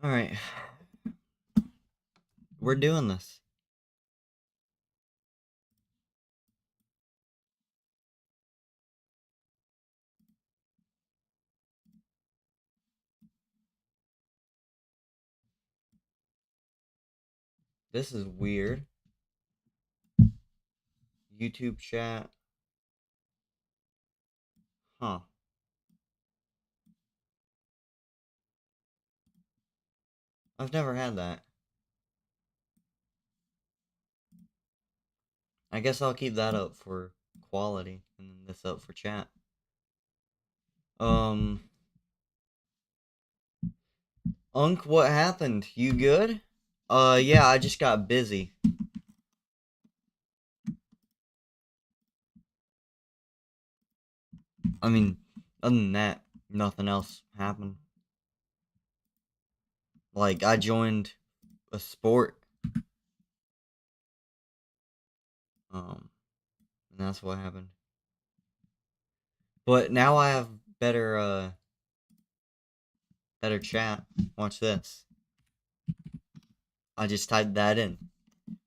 Alright, we're doing this. This is weird. YouTube chat. Huh. I've never had that. I guess I'll keep that up for quality and then this up for chat. Um, Unc, what happened? You good? Yeah, I just got busy. I mean, other than that, nothing else happened. Like, I joined a sport. Um, and that's what happened. But now I have better chat. Watch this. I just typed that in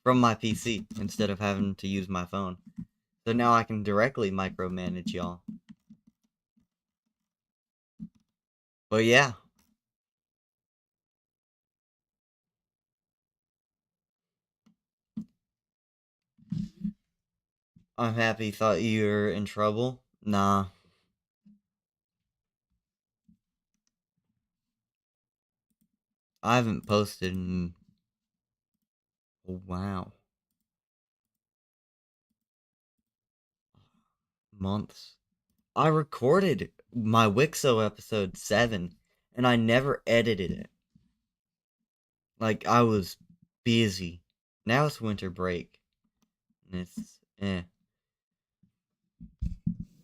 from my PC instead of having to use my phone. So now I can directly micromanage y'all. But yeah, I'm happy. Thought you were in trouble. Nah, I haven't posted in wow months. I recorded my Wixo episode 7 and I never edited it. Like I was busy. Now it's winter break and it's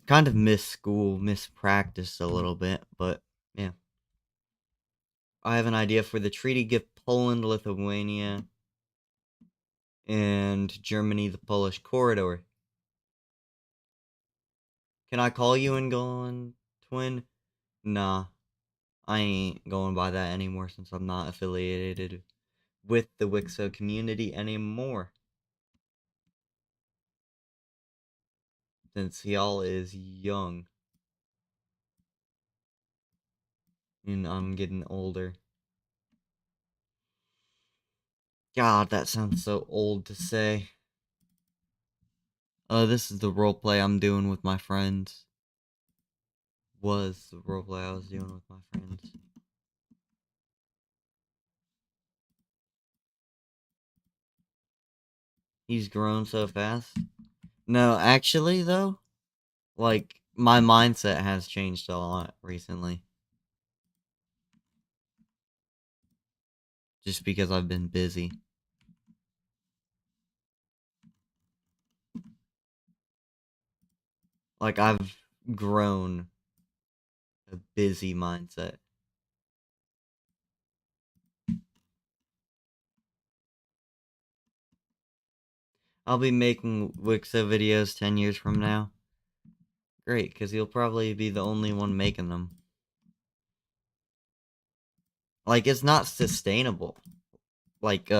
kind of miss school, miss practice a little bit, but yeah. I have an idea for the treaty give Poland, Lithuania, and Germany the Polish corridor. Can I call you and go on, twin? Nah, I ain't going by that anymore since I'm not affiliated with the Wixo community anymore. Since y'all is young and I'm getting older. God, that sounds so old to say. This is the roleplay I'm doing with my friends. Was the roleplay I was doing with my friends. He's grown so fast. No, actually, though, like, my mindset has changed a lot recently. Just because I've been busy. Like, I've grown a busy mindset. I'll be making Wixo videos 10 years from now. Great, because you'll probably be the only one making them. Like, it's not sustainable. Like,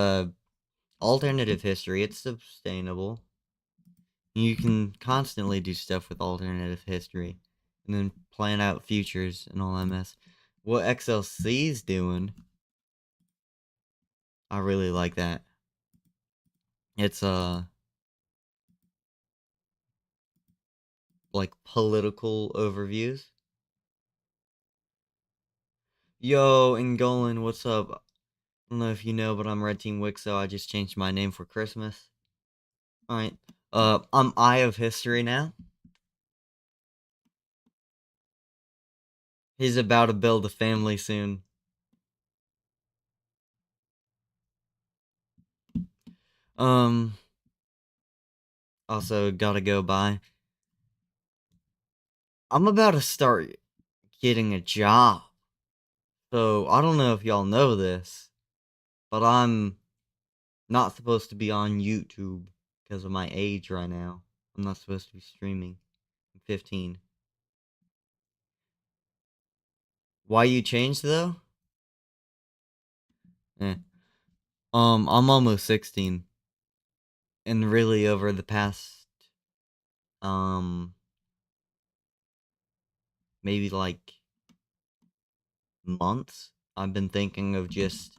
alternative history, it's sustainable. You can constantly do stuff with alternative history. And then plan out futures and all that mess. What XLC's doing, I really like that. It's, like, political overviews. Yo, Ngolan, what's up? I don't know if you know, but I'm Red Team Wixo. I just changed my name for Christmas. Alright. I'm Eye of History now. He's about to build a family soon. Um, also gotta go by. I'm about to start getting a job. So, I don't know if y'all know this, but I'm not supposed to be on YouTube because of my age right now. I'm not supposed to be streaming. I'm 15. Why you changed though? Eh. I'm almost 16. And really over the past, um, maybe like months, I've been thinking of just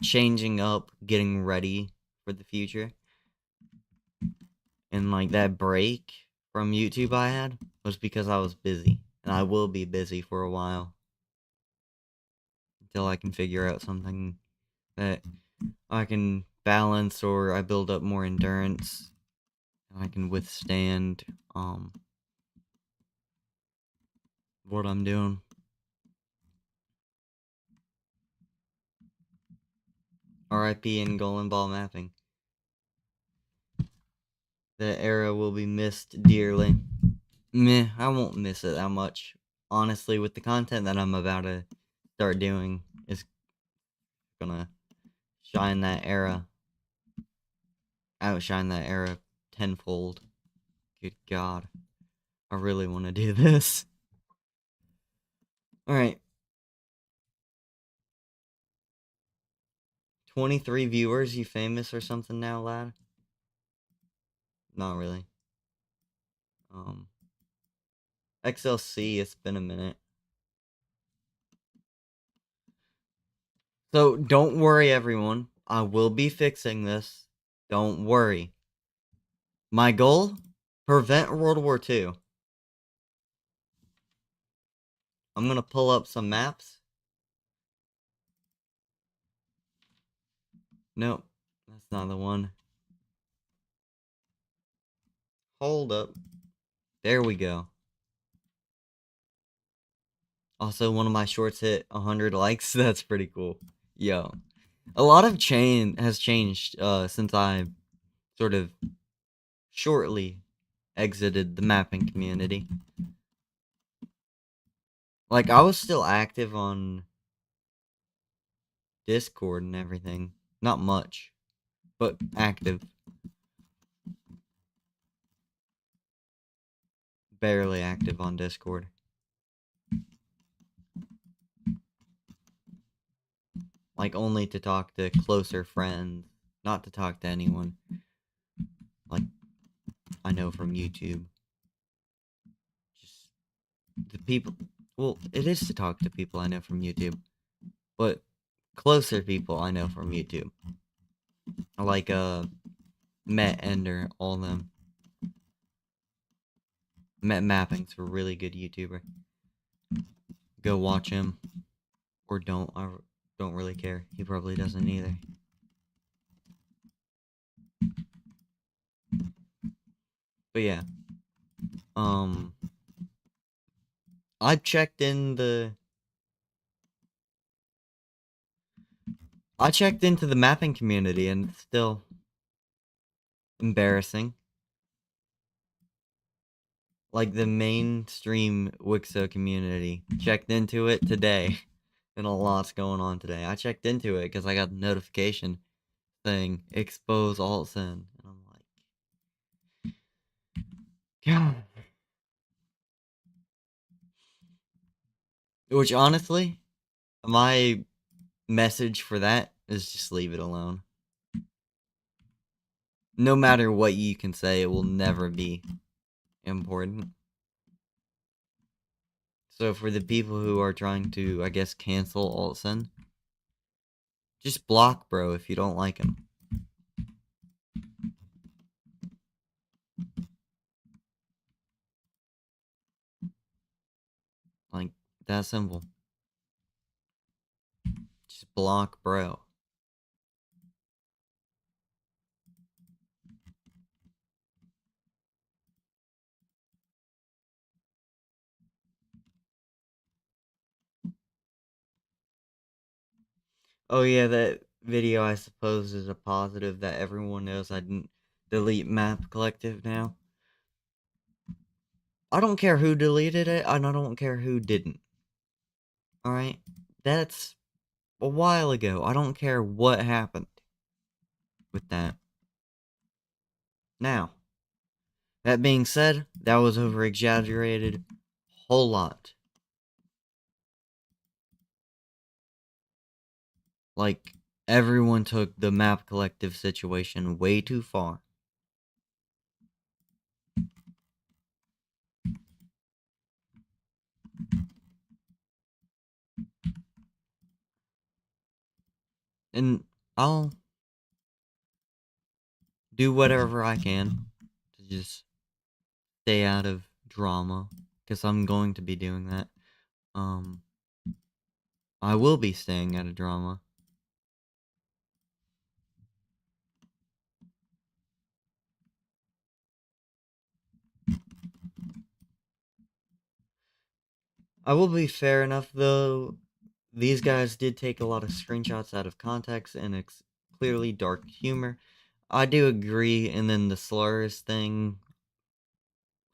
changing up, getting ready for the future. And like that break from YouTube I had was because I was busy. And I will be busy for a while until I can figure out something that I can balance or I build up more endurance and I can withstand what I'm doing. RIP and golden ball mapping. The era will be missed dearly. Meh, I won't miss it that much. Honestly, with the content that I'm about to start doing is gonna shine that era, outshine that era tenfold. Good God. I really want to do this. Alright. 23 viewers, you famous or something now, lad? Not really. XLC, it's been a minute. So, don't worry, everyone. I will be fixing this. Don't worry. My goal? Prevent World War II. I'm gonna pull up some maps. Nope. That's not the one. Hold up. There we go. Also, one of my shorts hit 100 likes. That's pretty cool. Yo. A lot of has changed since I sort of shortly exited the mapping community. Like, I was still active on Discord and everything. Not much, but active. Barely active on Discord. Like, only to talk to closer friends. Not to talk to anyone. Like, I know from YouTube. Just the people. Well, it is to talk to people I know from YouTube. But closer people I know from YouTube. Like, Met Ender, all them. Met Mapping's a really good YouTuber. Go watch him. Or don't. I don't really care. He probably doesn't either. But yeah. I checked in the... I checked into the mapping community and it's still embarrassing. Like the mainstream Wixo community. Checked into it today. And a lot's going on today. I checked into it because I got the notification thing. Expose alt-sin. And I'm like... God. Which honestly, my message for that is just leave it alone. No matter what you can say, it will never be important. So for the people who are trying to, I guess, cancel alt-sin, just block bro if you don't like him. Like, that simple. Just block bro. Oh yeah, that video I suppose is a positive that everyone knows I didn't delete Map Collective now. I don't care who deleted it, and I don't care who didn't. Alright? That's a while ago. I don't care what happened with that. Now, that being said, that was over exaggerated whole lot. Like, Everyone took the map collective situation way too far. And I'll do whatever I can to just stay out of drama, because I'm going to be doing that. Um, I will be staying out of drama. I will be fair enough, though. These guys did take a lot of screenshots out of context, and it's clearly dark humor. I do agree, and then the slurs thing,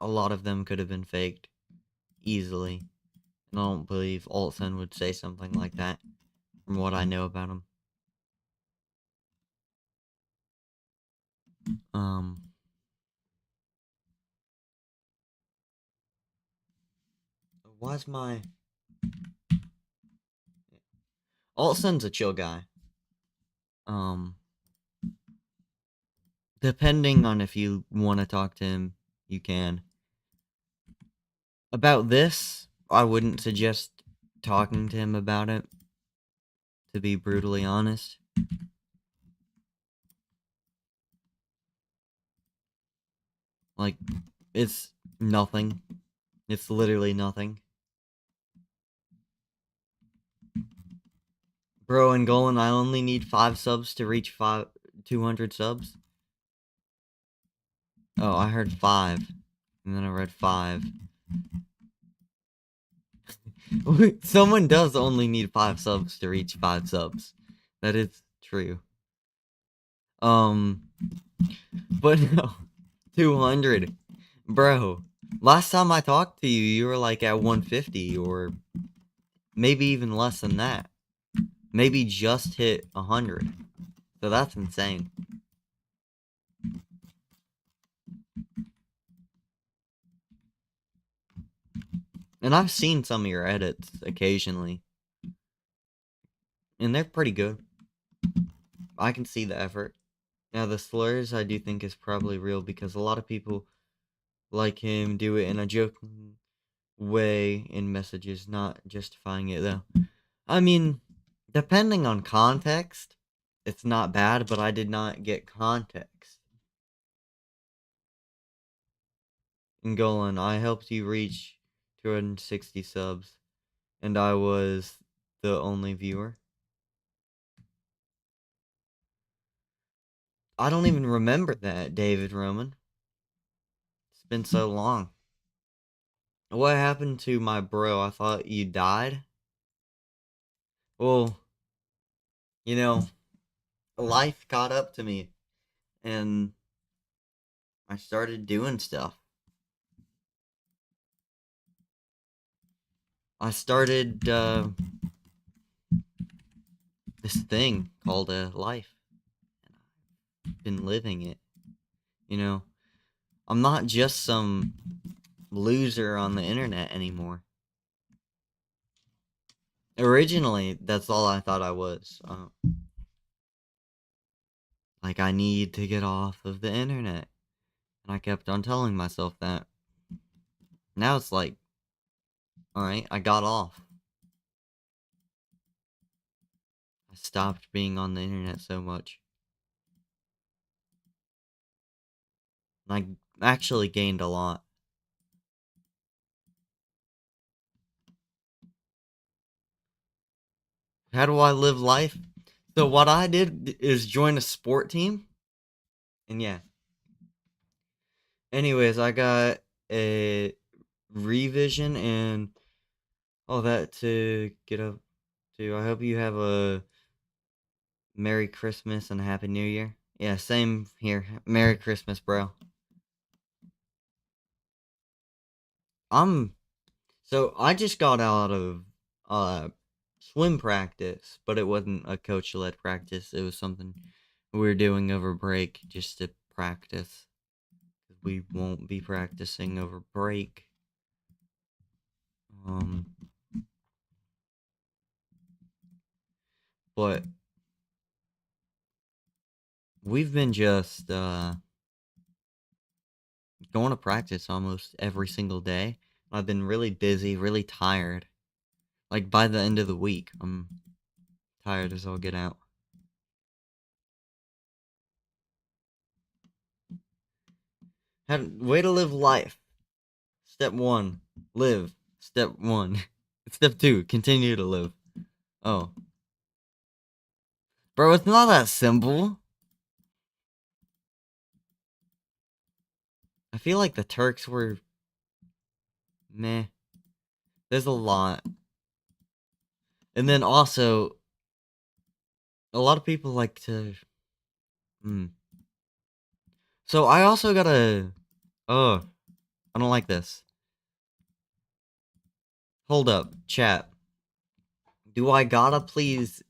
a lot of them could have been faked easily. And I don't believe Altson would say something like that, from what I know about him. Um, why's my... Altson's a chill guy. Um, depending on if you want to talk to him, you can. About this, I wouldn't suggest talking to him about it, to be brutally honest. Like, it's nothing. It's literally nothing. Bro, and Golan, I only need 5 subs to reach 200 subs. Oh, I heard 5. And then I read 5. Someone does only need 5 subs to reach 5 subs. That is true. But no. 200. Bro, last time I talked to you, you were like at 150 or maybe even less than that. Maybe just hit 100. So that's insane. And I've seen some of your edits occasionally. And they're pretty good. I can see the effort. Now, the slurs I do think is probably real because a lot of people like him do it in a joking way in messages, not justifying it though. I mean, depending on context, it's not bad, but I did not get context. And Golan, I helped you reach 260 subs, and I was the only viewer. I don't even remember that, David Roman. It's been so long. What happened to my bro? I thought you died. Well, you know, life caught up to me, and I started doing stuff. I started this thing called a life, and I've been living it. You know, I'm not just some loser on the internet anymore. Originally, that's all I thought I was. Like, I need to get off of the internet. And I kept on telling myself that. Now it's like, alright, I got off. I stopped being on the internet so much. And I actually gained a lot. How do I live life? So what I did is join a sport team. And yeah. Anyways, I got a revision and all that to get up to. I hope you have a Merry Christmas and a Happy New Year. Yeah, same here. Merry Christmas, bro. I'm So I just got out of swim practice, but it wasn't a coach led practice. It was something we were doing over break just to practice. We won't be practicing over break. Um, but We've been just going to practice almost every single day. I've been really busy, really tired. Like by the end of the week, I'm tired as all get out. Way to live life. Step one, live. Step one. Step two, continue to live. Oh. Bro, it's not that simple. I feel like the Turks were meh. There's a lot. And then also, a lot of people like to. Hmm. So I also gotta. Oh, I don't like this. Hold up, chat. Do I gotta please?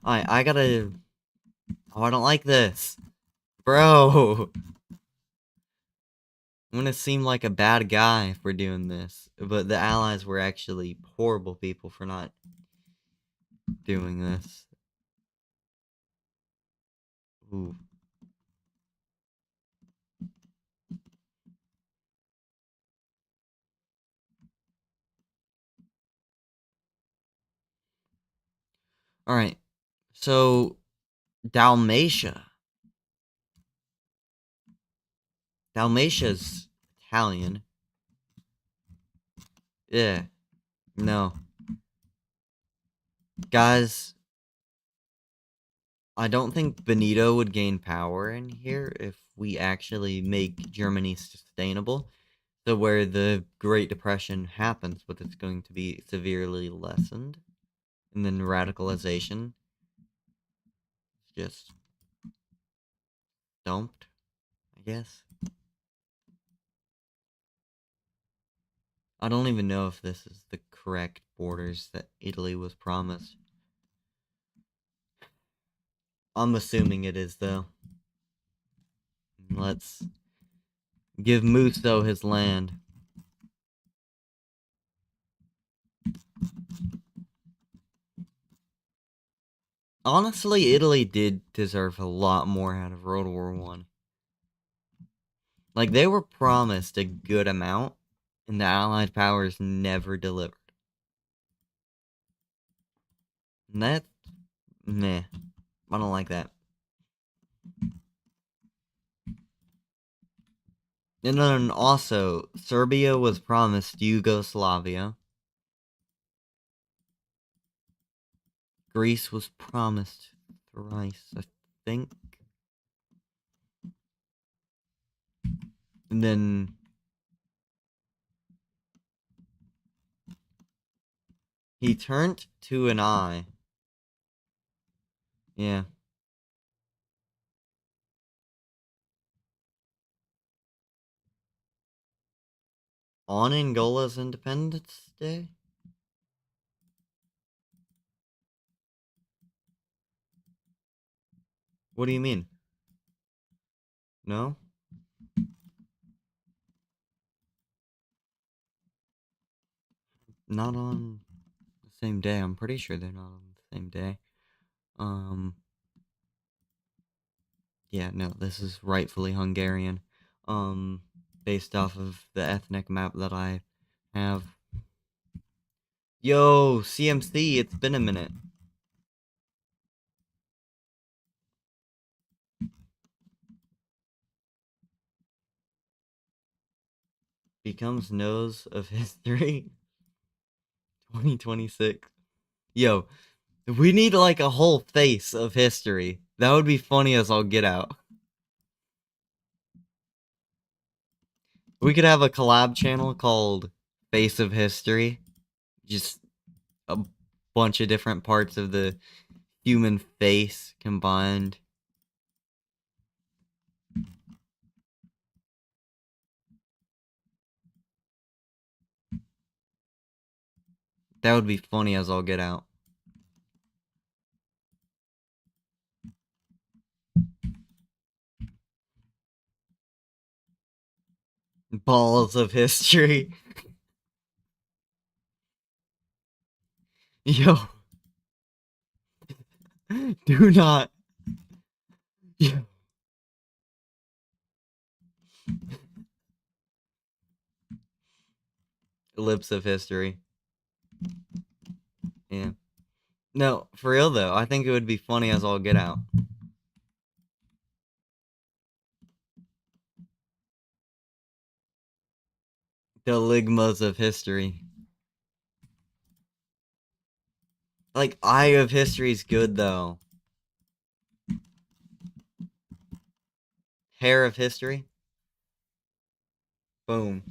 I gotta. Oh, I don't like this, bro. I'm gonna seem like a bad guy for doing this, but the Allies were actually horrible people for not doing this. Ooh. All right. So Dalmatia. Dalmatia's Italian. Yeah. No. Guys, I don't think Benito would gain power in here if we actually make Germany sustainable. So where the Great Depression happens, but it's going to be severely lessened. And then radicalization is just dumped, I guess. I don't even know if this is the correct borders that Italy was promised. I'm assuming it is, though. Let's give Musso his land. Honestly, Italy did deserve a lot more out of World War One. Like, they were promised a good amount, and the Allied powers never delivered. And that's meh. I don't like that. And then also, Serbia was promised Yugoslavia. Greece was promised thrice, I think. And then he turned to an eye. Yeah. On Angola's Independence Day? What do you mean? No? Not on the same day. I'm pretty sure they're not on the same day. Yeah, no, this is rightfully Hungarian. Um, Based off of the ethnic map that I have. Yo, CMC, it's been a minute. Becomes nose of history 2026. Yo, we need like a whole face of history. That would be funny as all get out. We could have a collab channel called Face of History. Just a bunch of different parts of the human face combined. That would be funny as all get out. Balls of history. Yo. Do not. Lips of history. Yeah. No, for real though, I think it would be funny as all get out. The ligmas of history. Like, Eye of History is good though. Hair of History. Boom.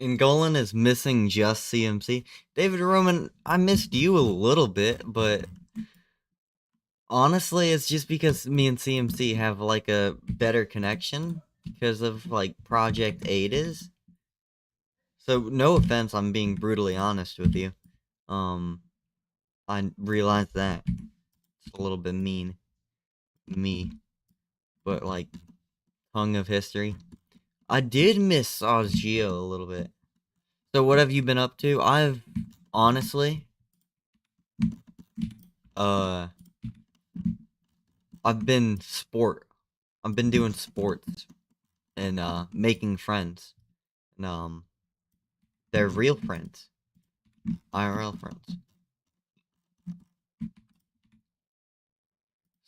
And Golan is missing just CMC. David Roman, I missed you a little bit, but honestly, it's just because me and CMC have like a better connection because of like Project 8 is. So no offense, I'm being brutally honest with you. Um, I realize that it's a little bit mean, me, but like tongue of history. I did miss Osgeo a little bit. So what have you been up to? I've honestly, uh, I've been sport. I've been doing sports and making friends. And they're real friends, IRL friends.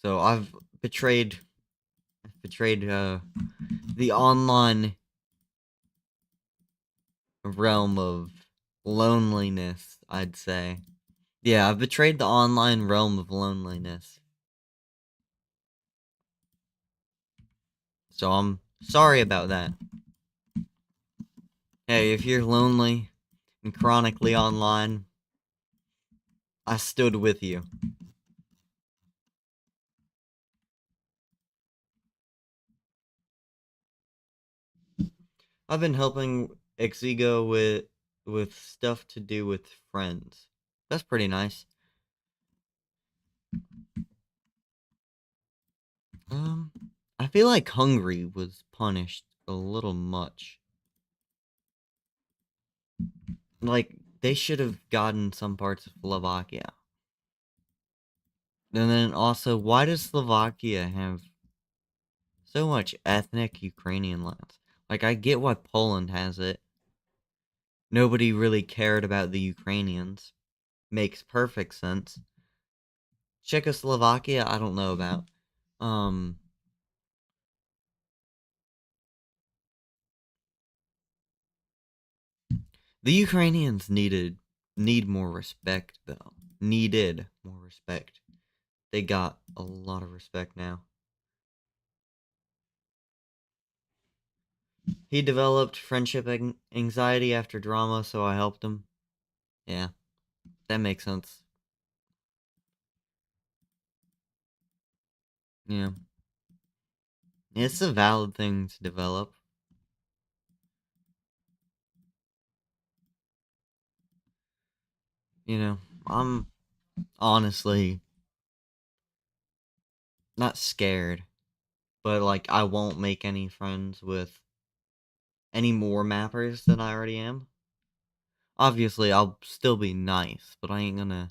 So I've betrayed the online realm of loneliness, I'd say. Yeah, I've betrayed the online realm of loneliness. So I'm sorry about that. Hey, if you're lonely and chronically online, I stood with you. I've been helping Exigo with stuff to do with friends. That's pretty nice. Um, I feel like Hungary was punished a little much. Like they should have gotten some parts of Slovakia. And then also, why does Slovakia have so much ethnic Ukrainian lands? Like I get why Poland has it. Nobody really cared about the Ukrainians. Makes perfect sense. Czechoslovakia, I don't know about. Um, the Ukrainians need more respect though. Needed more respect. They got a lot of respect now. He developed friendship anxiety after drama, so I helped him. Yeah, that makes sense. Yeah, it's a valid thing to develop. You know, I'm honestly not scared, but like I won't make any friends with any more mappers than I already am. Obviously, I'll still be nice, but I ain't gonna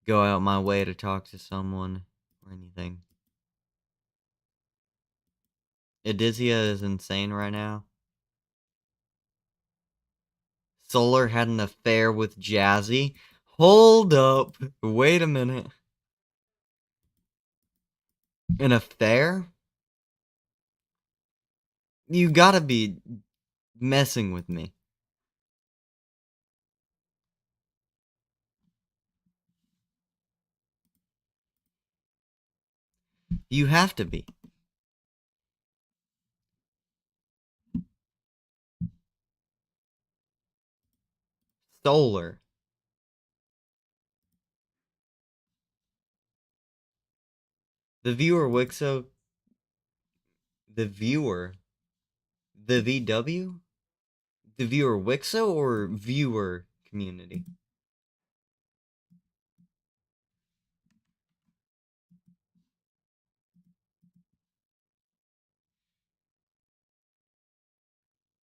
go out my way to talk to someone or anything. Adizia is insane right now. Solar had an affair with Jazzy. Hold up. Wait a minute. An affair? You gotta be messing with me. You have to be. Solar. The viewer Wixo. The viewer. The VW? The viewer Wixo or viewer community?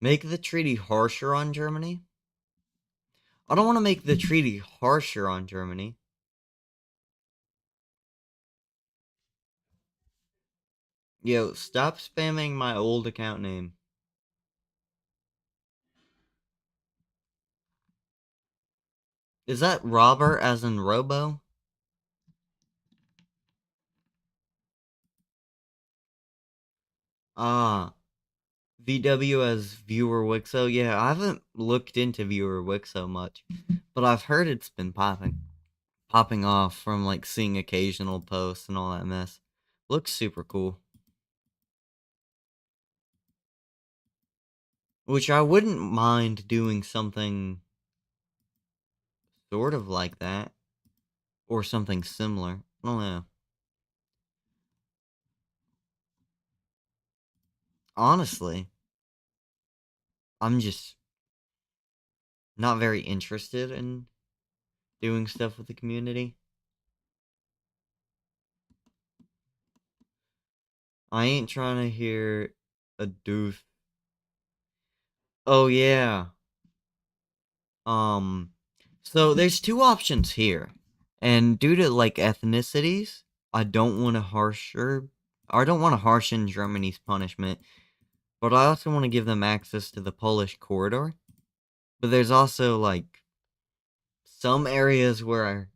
Make the treaty harsher on Germany? I don't want to make the treaty harsher on Germany. Yo, stop spamming my old account name. Is that Robert as in Robo? Ah, VW as Viewer Wixo. Yeah, I haven't looked into Viewer Wixo much, but I've heard it's been popping off from like seeing occasional posts and all that mess. Looks super cool. Which I wouldn't mind doing something sort of like that. Or something similar. I don't know. Honestly, I'm just not very interested in doing stuff with the community. I ain't trying to hear a doof. Oh yeah. Um so there's two options here. And due to like ethnicities, I don't want to harshen Germany's punishment, but I also want to give them access to the Polish corridor. But there's also like some areas where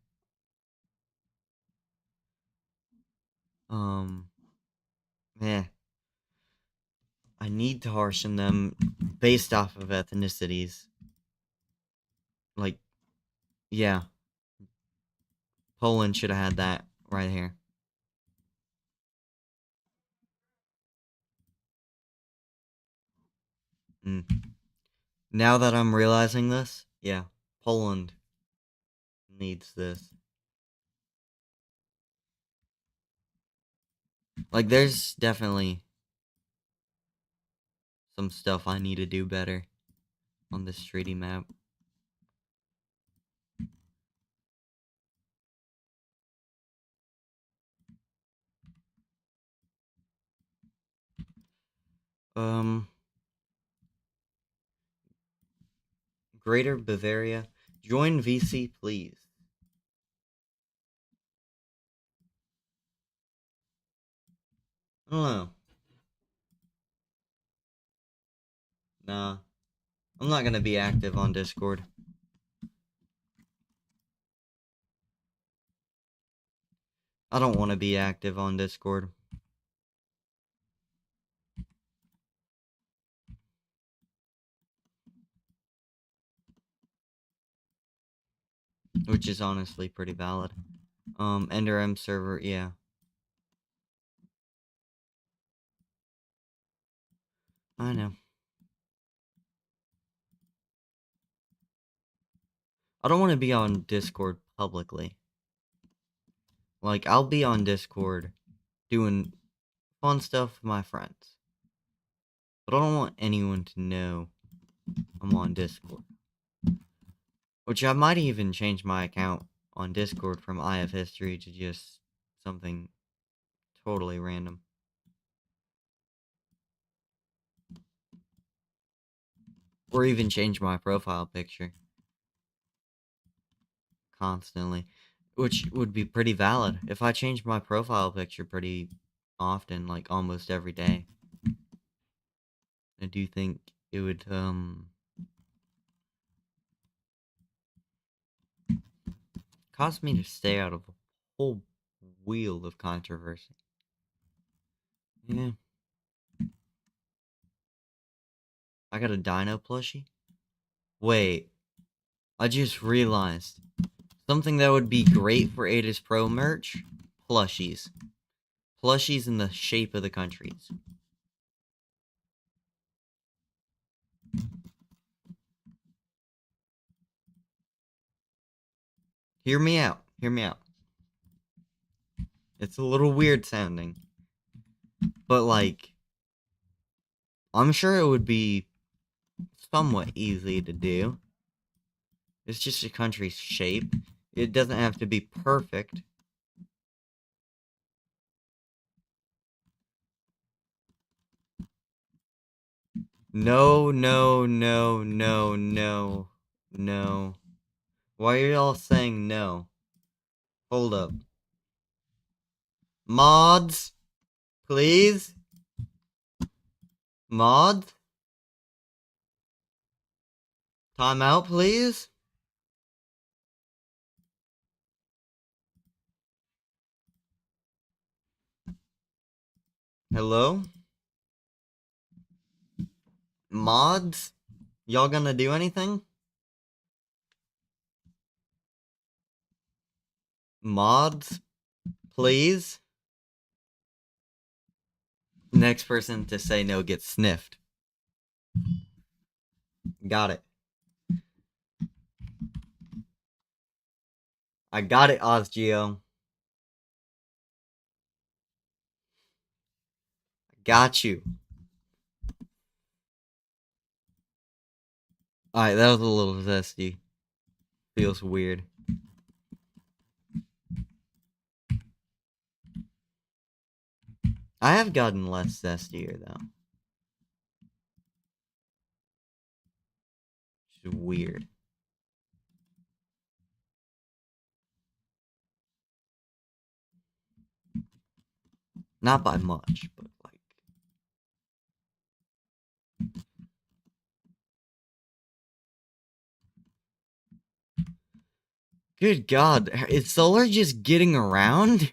um yeah, I need to harshen them based off of ethnicities. Like, yeah, Poland should have had that right here. Mm. Now that I'm realizing this, yeah, Poland needs this. Like, there's definitely some stuff I need to do better on this treaty map. Um, Greater Bavaria, join VC, please. I don't know. Nah, I'm not gonna be active on Discord. I don't want to be active on Discord. Which is honestly pretty valid. Ender M server, yeah. I know. I don't want to be on Discord publicly. Like, I'll be on Discord doing fun stuff with my friends. But I don't want anyone to know I'm on Discord. Which I might even change my account on Discord from Eye of History to just something totally random. Or even change my profile picture constantly. Which would be pretty valid if I changed my profile picture pretty often, like almost every day. I do think it would cause me to stay out of a whole wheel of controversy. Yeah. I got a dino plushie? Wait, I just realized something that would be great for Ada's Pro merch? Plushies. Plushies in the shape of the countries. Hear me out. Hear me out. It's a little weird sounding. But, like, I'm sure it would be somewhat easy to do. It's just a country's shape. It doesn't have to be perfect. No, no, no, no, no, no. Why are y'all saying no? Hold up. Mods, please? Mods? Time out, please? Hello? Mods? Y'all gonna do anything? Mods? Please? Next person to say no gets sniffed. Got it. I got it, Ozgeo. Got you. Alright, that was a little zesty. Feels weird. I have gotten less zestier, though. Which is weird. Not by much, but like... Good God, is Solar just getting around?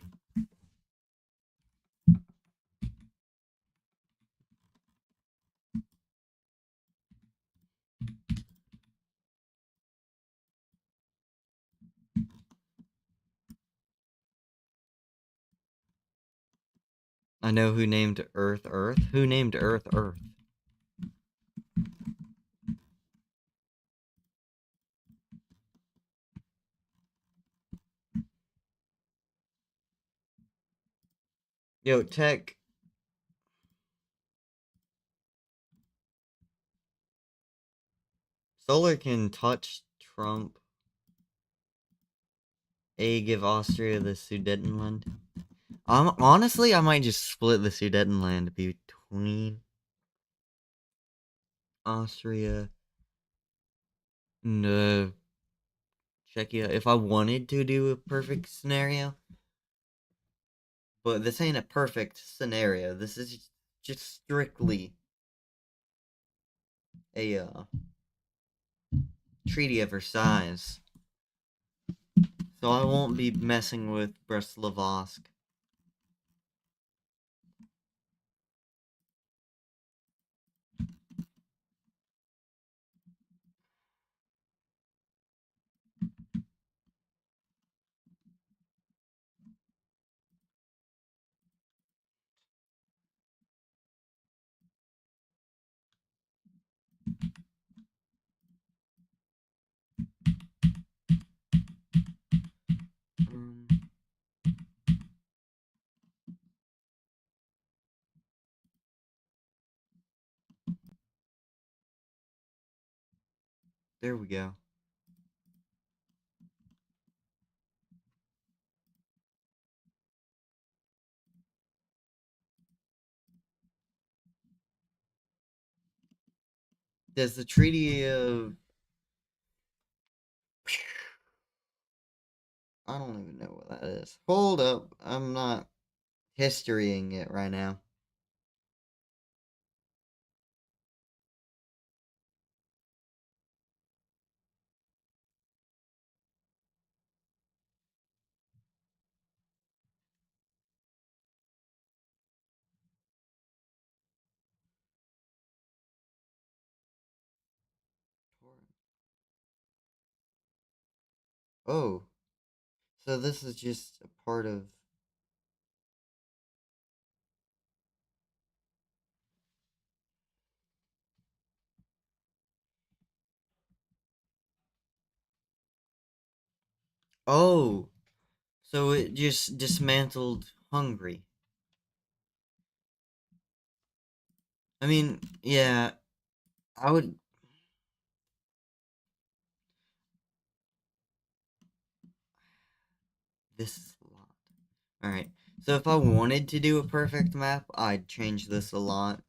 I know who named Earth Earth. Who named Earth Earth? Yo, Tech. Solar can touch Trump. A, give Austria the Sudetenland. Honestly, I might just split the Sudetenland between Austria and Czechia if I wanted to do a perfect scenario. But this ain't a perfect scenario. This is just strictly a Treaty of Versailles. So I won't be messing with Brest-Litovsk. There we go. Does the Treaty of... I don't even know what that is. Hold up. I'm not historying it right now. Oh. So this is just a part of... Oh. So it just dismantled Hungary. I mean, yeah, I would... This is a lot. Alright, so if I wanted to do a perfect map, I'd change this a lot.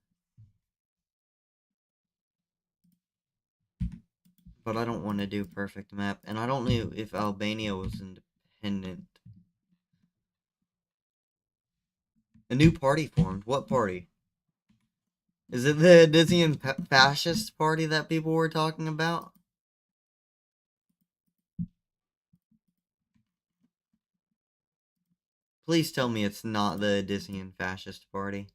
But I don't want to do perfect map, and I don't know if Albania was independent. A new party formed. What party? Is it the Dizian fascist party that people were talking about? Please tell me it's not the Dizian fascist party.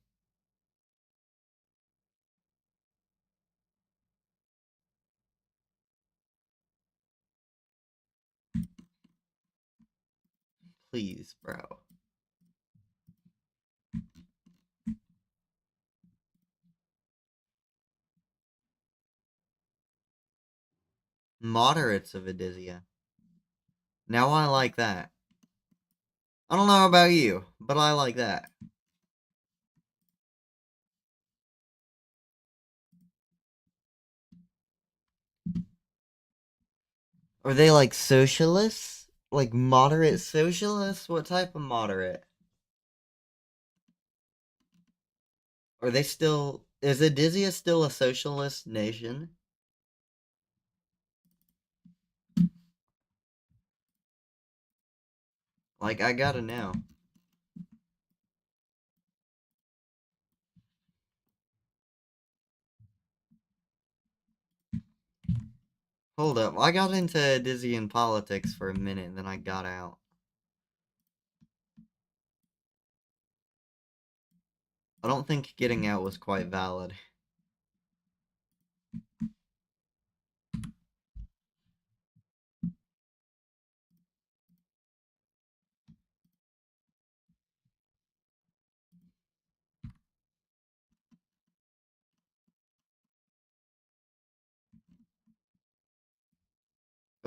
Please, bro. Moderates of Adizia. Now I like that. I don't know about you, but I like that. Are they like socialists? Like moderate socialists? What type of moderate? Are they still. Is Adizia still a socialist nation? Like, I gotta know. Hold up. I got into Adizian politics for a minute and then I got out. I don't think getting out was quite valid.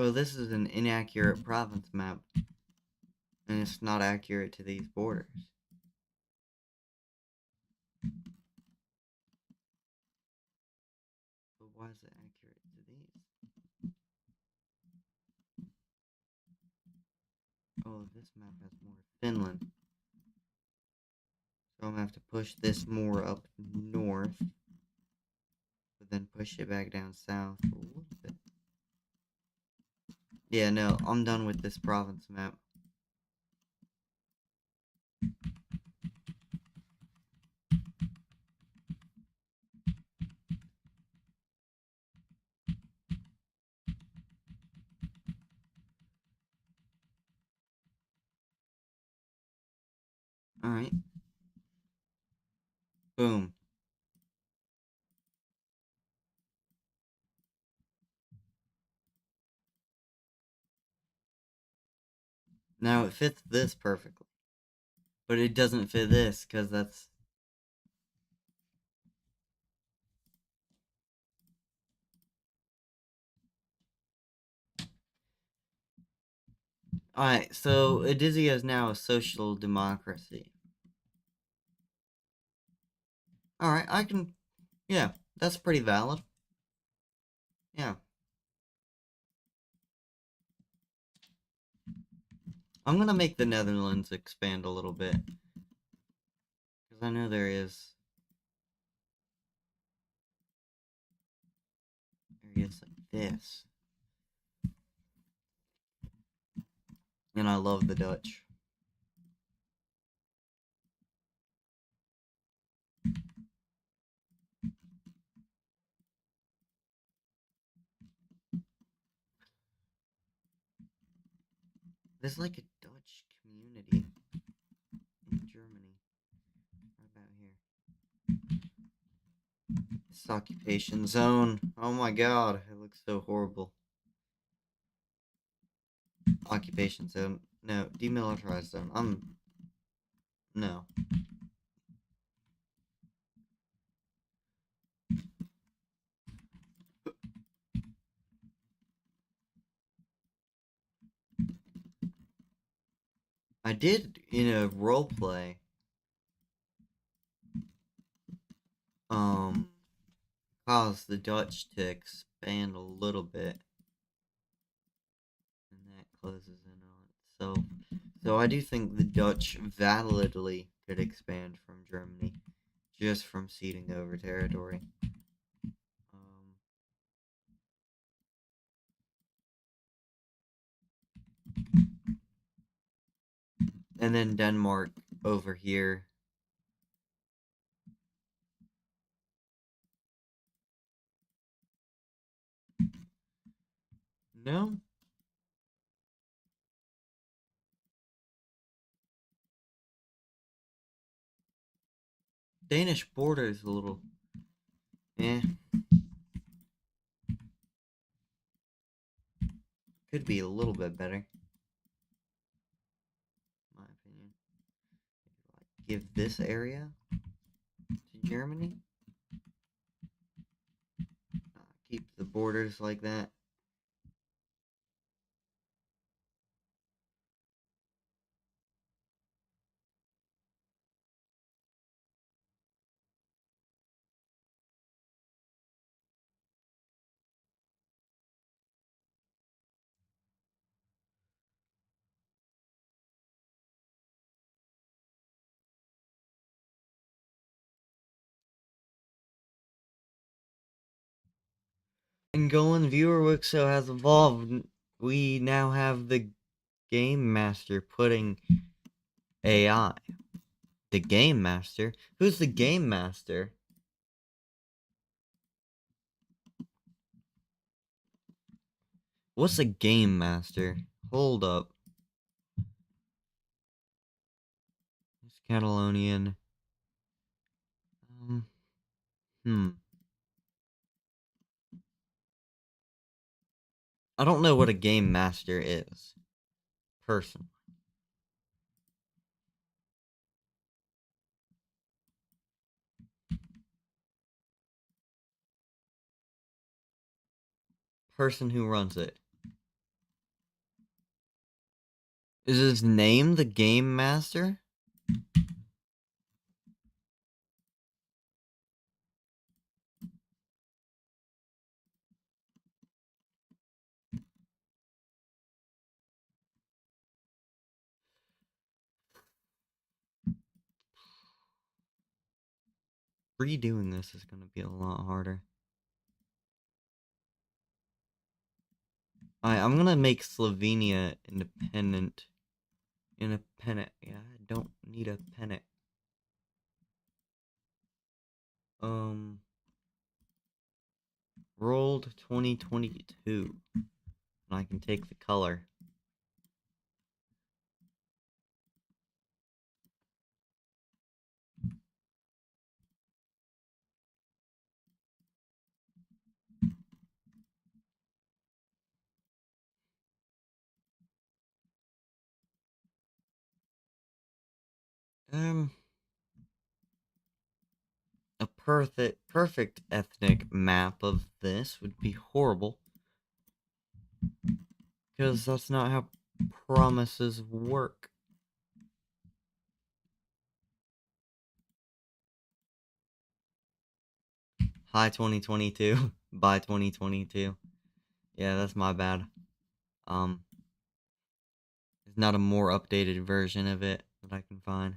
Oh, this is an inaccurate province map. And it's not accurate to these borders. But why is it accurate to these? Oh, this map has more Finland. So I'm gonna have to push this more up north. But then push it back down south a little bit. Yeah, no, I'm done with this province map. Alright. Boom. Now it fits this perfectly. But it doesn't fit this, because that's... Alright, so Adizia is now a social democracy. Alright, I can... Yeah, that's pretty valid. Yeah. I'm gonna make the Netherlands expand a little bit. Because I know there is... areas like this. And I love the Dutch. There's like a Dutch community in Germany. Right about here. This occupation zone. Oh my god, it looks so horrible. Occupation zone. No, demilitarized zone. No. I did, in a roleplay, um, cause the Dutch to expand a little bit. And that closes in on itself. So I do think the Dutch validly could expand from Germany just from ceding over territory. Um, And then Denmark over here. No? Danish border is a little. Eh. Could be a little bit better. My opinion. Give this area to Germany. Keep the borders like that. And Golan Viewer Wixo has evolved. We now have the Game Master putting AI. The Game Master? Who's the Game Master? What's a Game Master? Hold up. It's Catalonian. Um, hmm. I don't know what a Game Master is. Person. Person who runs it. Is his name the Game Master? Redoing this is going to be a lot harder. Alright, I'm going to make Slovenia independent. Independent. Yeah, I don't need a pennant. Rolled 2022. And I can take the color. Um, a perfect ethnic map of this would be horrible. Because that's not how promises work. Hi 2022. Bye 2022. Yeah, that's my bad. There's not a more updated version of it that I can find.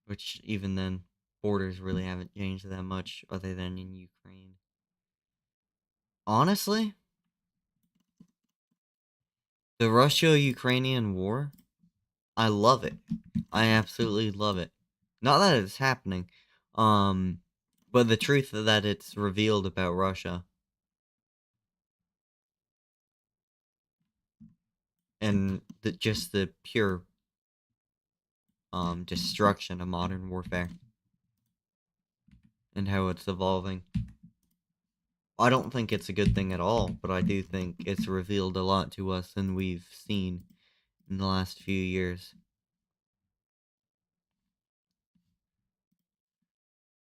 Which, even then, borders really haven't changed that much other than in Ukraine. Honestly, the Russia-Ukrainian war, I love it. I absolutely love it. Not that it's happening, but the truth that it's revealed about Russia and just the pure destruction of modern warfare and how it's evolving. I don't think it's a good thing at all, but I do think it's revealed a lot to us than we've seen in the last few years.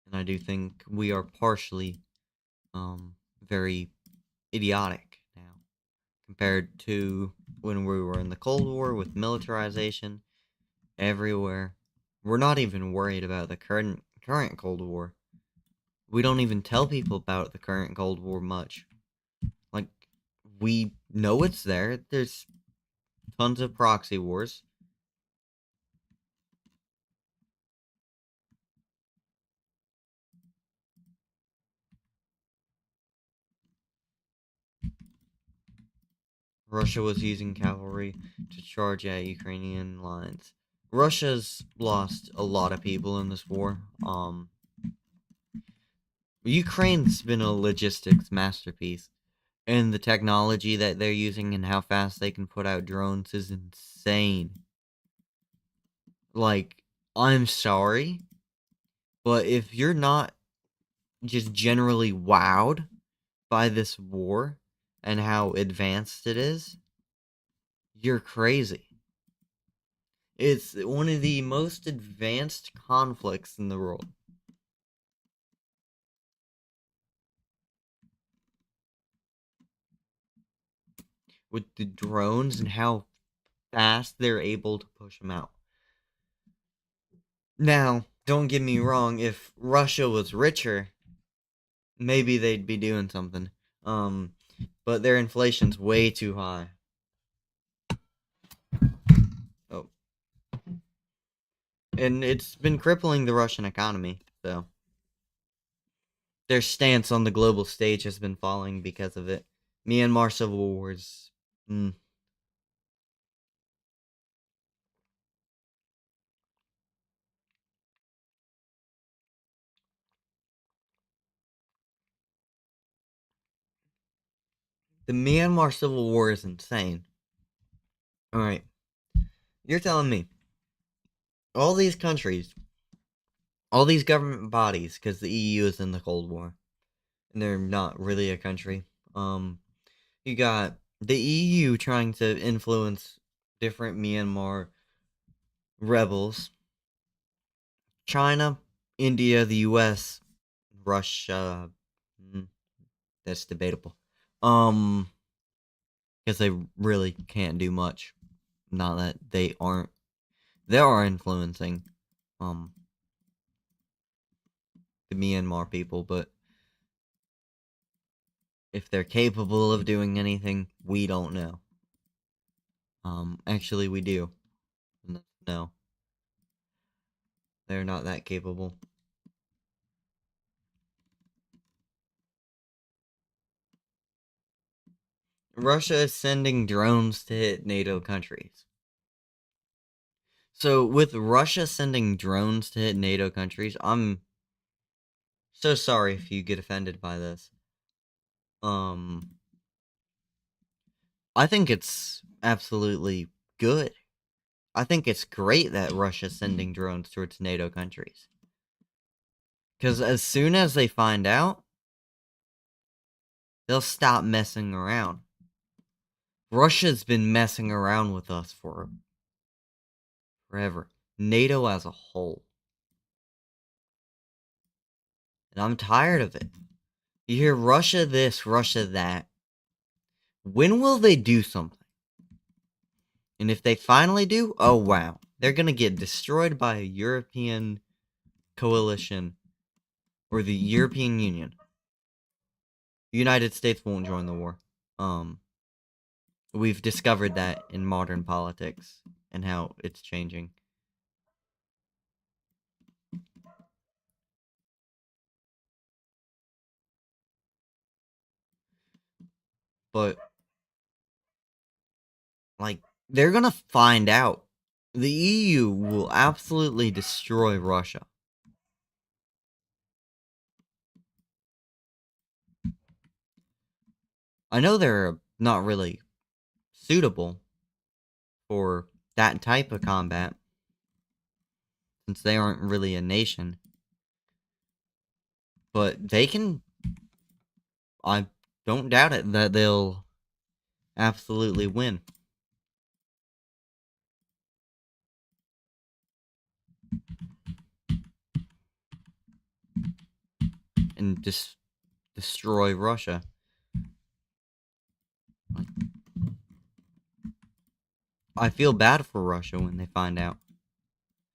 And I do think we are partially very idiotic now compared to when we were in the Cold War with militarization everywhere. We're not even worried about the current Cold War. We don't even tell people about the current Cold War much. Like, we know it's there. There's tons of proxy wars. Russia was using cavalry to charge at Ukrainian lines. Russia's lost a lot of people in this war. Ukraine's been a logistics masterpiece, and the technology that they're using and how fast they can put out drones is insane. Like, I'm sorry, but if you're not just generally wowed by this war and how advanced it is, you're crazy. It's one of the most advanced conflicts in the world. With the drones and how fast they're able to push them out. Now, don't get me wrong, if Russia was richer, maybe they'd be doing something. But their inflation's way too high. Oh. And it's been crippling the Russian economy, so their stance on the global stage has been falling because of it. Myanmar civil wars. The Myanmar civil war is insane. Alright. You're telling me all these countries, all these government bodies, because the EU is in the Cold War, and they're not really a country. You got the EU trying to influence different Myanmar rebels. China, India, the US, Russia. That's debatable. Because they really can't do much. Not that they aren't. They are influencing, the Myanmar people, but if they're capable of doing anything, we don't know. Actually, we do. No, they're not that capable. Russia is sending drones to hit NATO countries. So, with Russia sending drones to hit NATO countries, I'm so sorry if you get offended by this. I think it's absolutely good. I think it's great that Russia's sending drones towards NATO countries. Because as soon as they find out, they'll stop messing around. Russia's been messing around with us for forever. NATO as a whole. And I'm tired of it. You hear Russia this, Russia that. When will they do something? And if they finally do, oh wow. They're gonna get destroyed by a European coalition. Or the European Union. The United States won't join the war. We've discovered that in modern politics and how it's changing. But like they're gonna find out. The EU will absolutely destroy Russia. I know they're not really suitable for that type of combat since they aren't really a nation. But they can. I don't doubt it that they'll absolutely win. And just destroy Russia. Like, I feel bad for Russia when they find out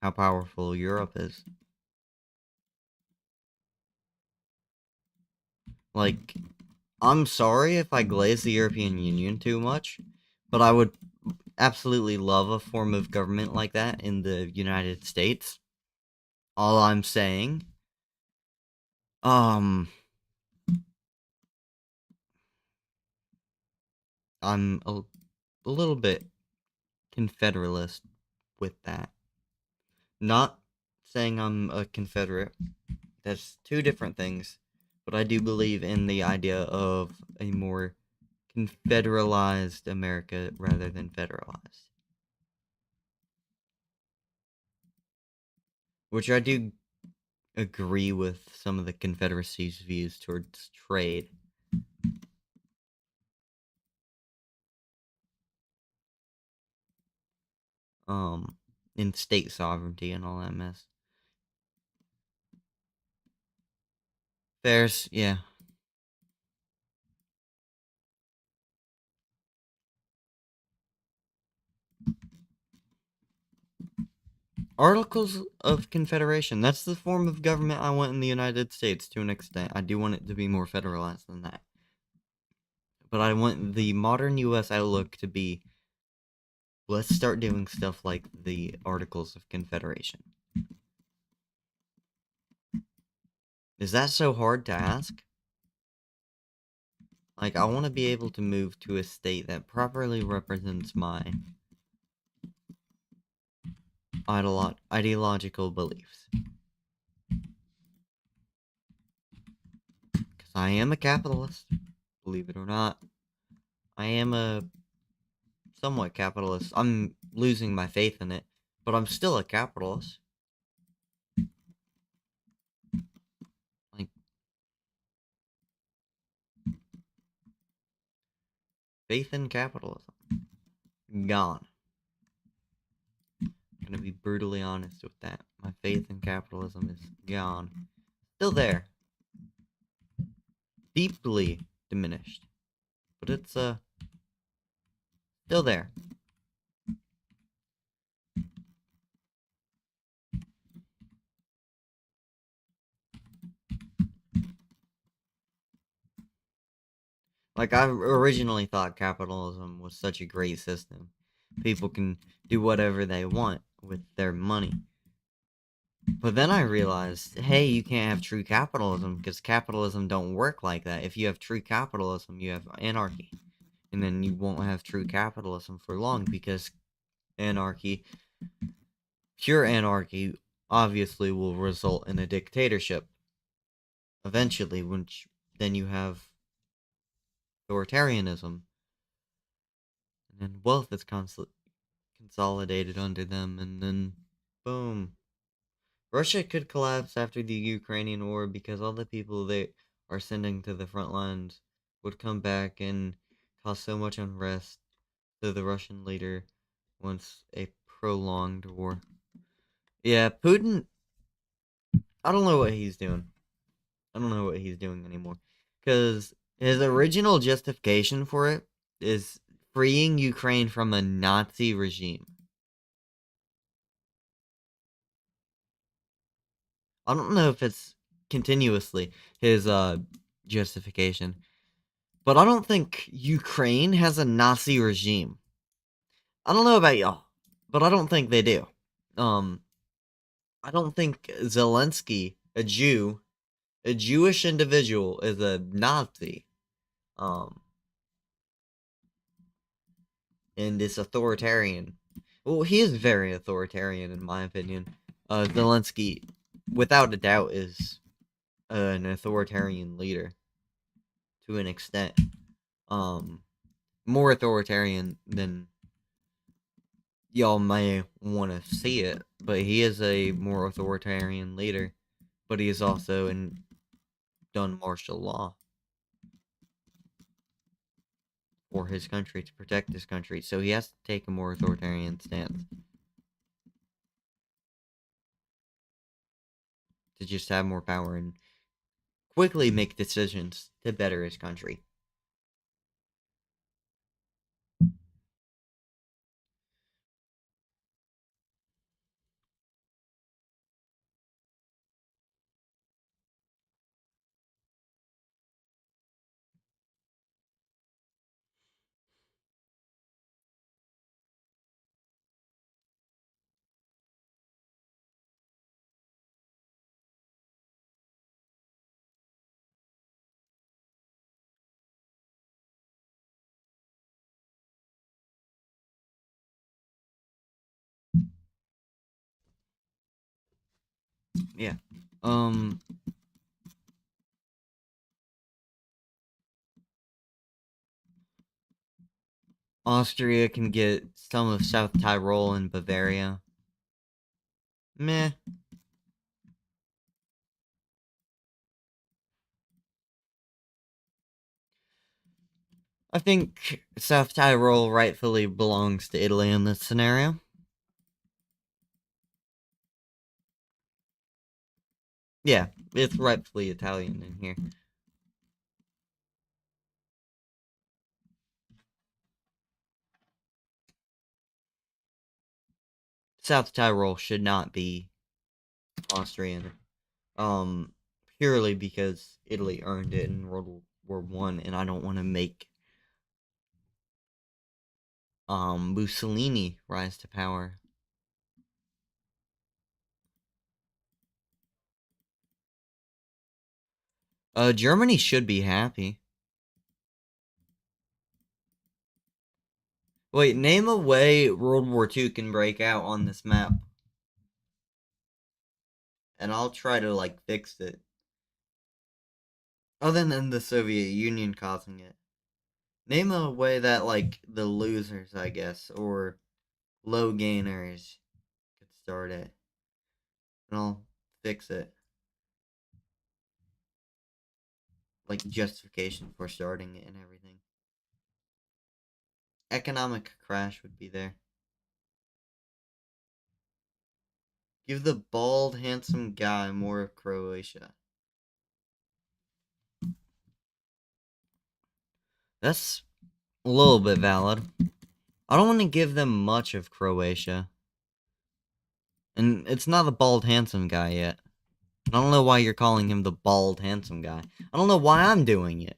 how powerful Europe is. Like, I'm sorry if I glaze the European Union too much, but I would absolutely love a form of government like that in the United States. All I'm saying, um, I'm a little bit Confederalist with that. Not saying I'm a Confederate. That's two different things. But I do believe in the idea of a more confederalized America rather than federalized. Which I do agree with some of the Confederacy's views towards trade. Um, in state sovereignty and all that mess. There's, yeah. Articles of Confederation. That's the form of government I want in the United States to an extent. I do want it to be more federalized than that. But I want the modern US outlook to be, let's start doing stuff like the Articles of Confederation. Is that so hard to ask? Like, I want to be able to move to a state that properly represents my ideological beliefs. Because I am a capitalist, believe it or not. I am a somewhat capitalist. I'm losing my faith in it, but I'm still a capitalist. Like, faith in capitalism. Gone. I'm gonna be brutally honest with that. My faith in capitalism is gone. Still there. Deeply diminished. But it's, still there. Like, I originally thought capitalism was such a great system. People can do whatever they want with their money. But then I realized, hey, you can't have true capitalism because capitalism don't work like that. If you have true capitalism, you have anarchy. And then you won't have true capitalism for long because anarchy, pure anarchy, obviously will result in a dictatorship. Eventually, which then you have authoritarianism. And then wealth is consolidated under them, and then boom. Russia could collapse after the Ukrainian war because all the people they are sending to the front lines would come back and cause so much unrest to the Russian leader once a prolonged war. Yeah, Putin, I don't know what he's doing. I don't know what he's doing anymore. Because his original justification for it is freeing Ukraine from a Nazi regime. I don't know if it's continuously his justification, but I don't think Ukraine has a Nazi regime. I don't know about y'all, but I don't think they do. Um, I don't think Zelensky, a Jewish individual, is a Nazi. Um, and is authoritarian. Well, he is very authoritarian in my opinion. Zelensky, without a doubt, is an authoritarian leader to an extent. Um, more authoritarian than y'all may want to see it, but he is a more authoritarian leader. But he is also done martial law for his country to protect his country, so he has to take a more authoritarian stance to just have more power and quickly make decisions to better his country. Yeah. Um, Austria can get some of South Tyrol and Bavaria. Meh. I think South Tyrol rightfully belongs to Italy in this scenario. Yeah, it's rightfully Italian in here. South Tyrol should not be Austrian. Um, Purely because Italy earned it in World War I, and I don't want to make Mussolini rise to power. Germany should be happy. Wait, name a way World War II can break out on this map, and I'll try to like fix it. Other than the Soviet Union causing it. Name a way that like the losers, I guess, or low gainers could start it, and I'll fix it. Like justification for starting it and everything. Economic crash would be there. Give the bald, handsome guy more of Croatia. That's a little bit valid. I don't want to give them much of Croatia. And it's not the bald, handsome guy yet. I don't know why you're calling him the bald, handsome guy. I don't know why I'm doing it.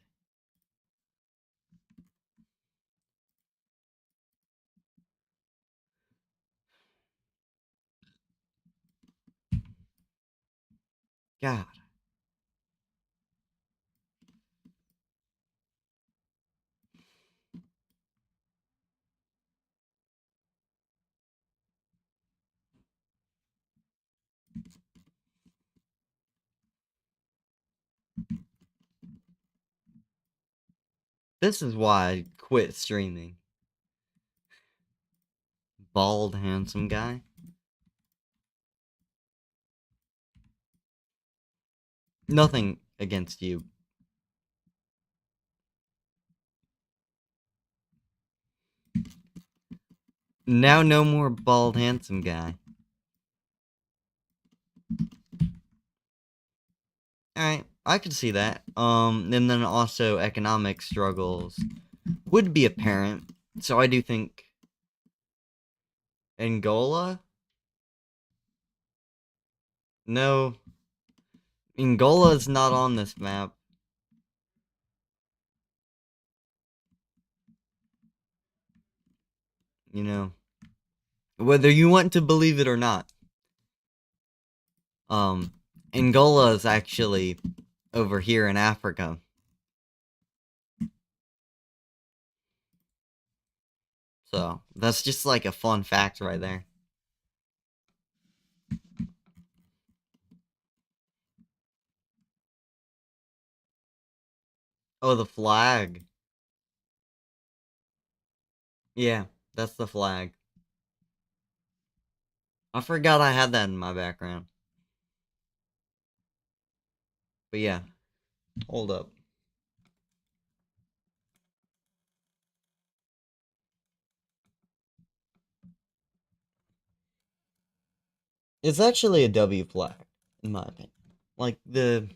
God. This is why I quit streaming. Bald, handsome guy. Nothing against you. Now no more bald, handsome guy. Alright, I could see that. And then also economic struggles would be apparent. So I do think Angola? No. Angola is not on this map. You know. Whether you want to believe it or not. Um, Angola is actually over here in Africa. So that's just like a fun fact right there. Oh, the flag. Yeah, that's the flag. I forgot I had that in my background. But yeah, hold up. It's actually a W flag, in my opinion. Like the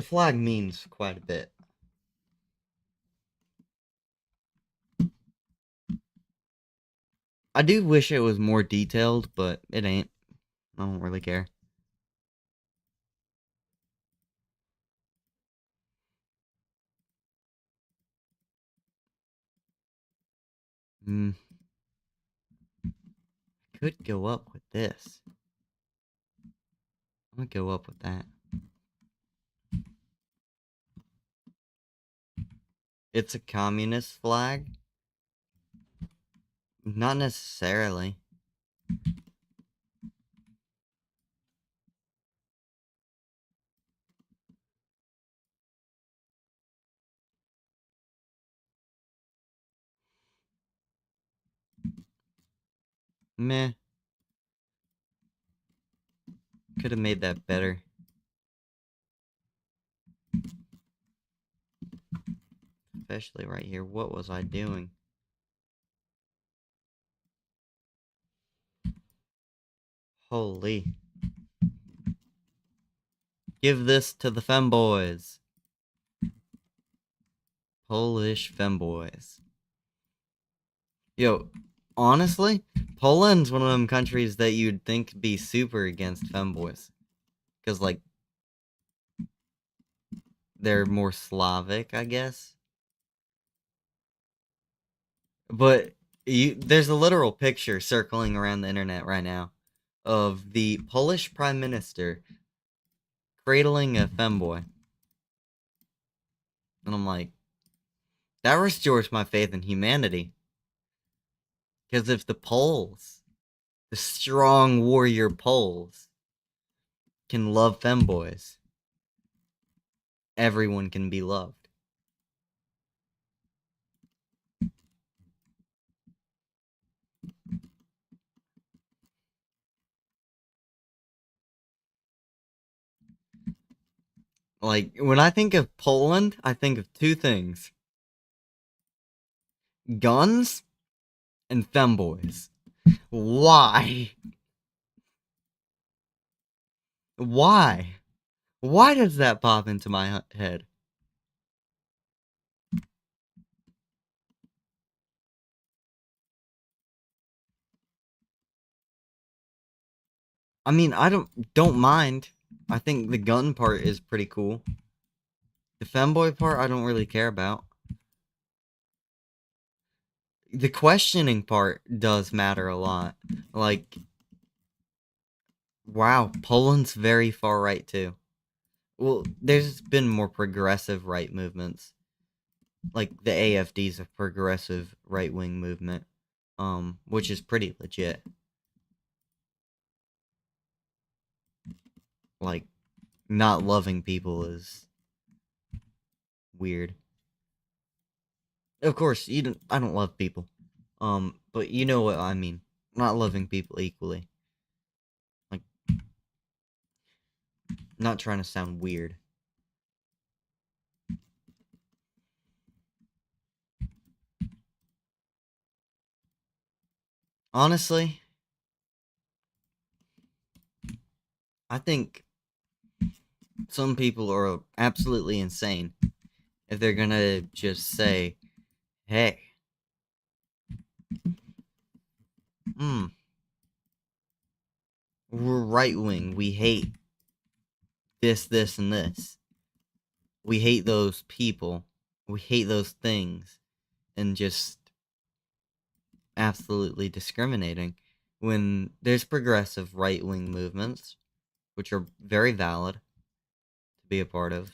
flag means quite a bit. I do wish it was more detailed, but it ain't. I don't really care. Hmm. Could go up with this. I'm gonna go up with that. It's a communist flag, Not necessarily. Meh. Could have made that better. Especially right here. What was I doing? Holy. Give this to the femboys. Polish femboys. Yo, honestly, Poland's one of them countries that you'd think be super against femboys. Because, like, they're more Slavic, I guess. But there's a literal picture circling around the internet right now of the Polish Prime Minister cradling a femboy. And I'm like, that restores my faith in humanity. Because if the Poles, the strong warrior Poles, can love femboys, everyone can be loved. Like, when I think of Poland, I think of two things: guns and femboys. Why? Why? Why does that pop into my head? I mean, I don't mind. I think the gun part is pretty cool. The femboy part, I don't really care about. The questioning part does matter a lot. Like, wow, Poland's very far right too. Well, there's been more progressive right movements. Like the AFD's a progressive right wing movement, which is pretty legit. Like, not loving people is weird. Of course, I don't love people. But you know what I mean. Not loving people equally. Like, not trying to sound weird. Honestly, I think some people are absolutely insane if they're gonna just say, hey, we're right wing, we hate this, and this. We hate those people. We hate those things. And just absolutely discriminating. When there's progressive right wing movements, which are very valid to be a part of,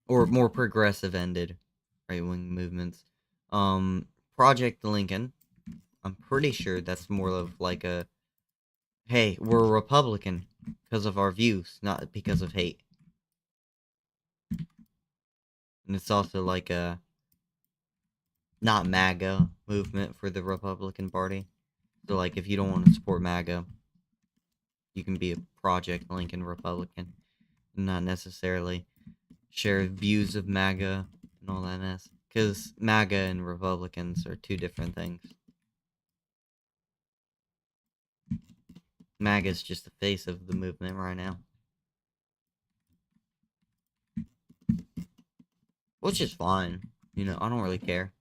or more progressive ended right wing movements. Project Lincoln, I'm pretty sure that's more of like a, hey, we're a Republican because of our views, not because of hate. And it's also like a not MAGA movement for the Republican Party. So, like, if you don't want to support MAGA, you can be a Project Lincoln Republican, not necessarily share views of MAGA and all that mess. Because MAGA and Republicans are two different things. MAGA is just the face of the movement right now. Which is fine. You know, I don't really care.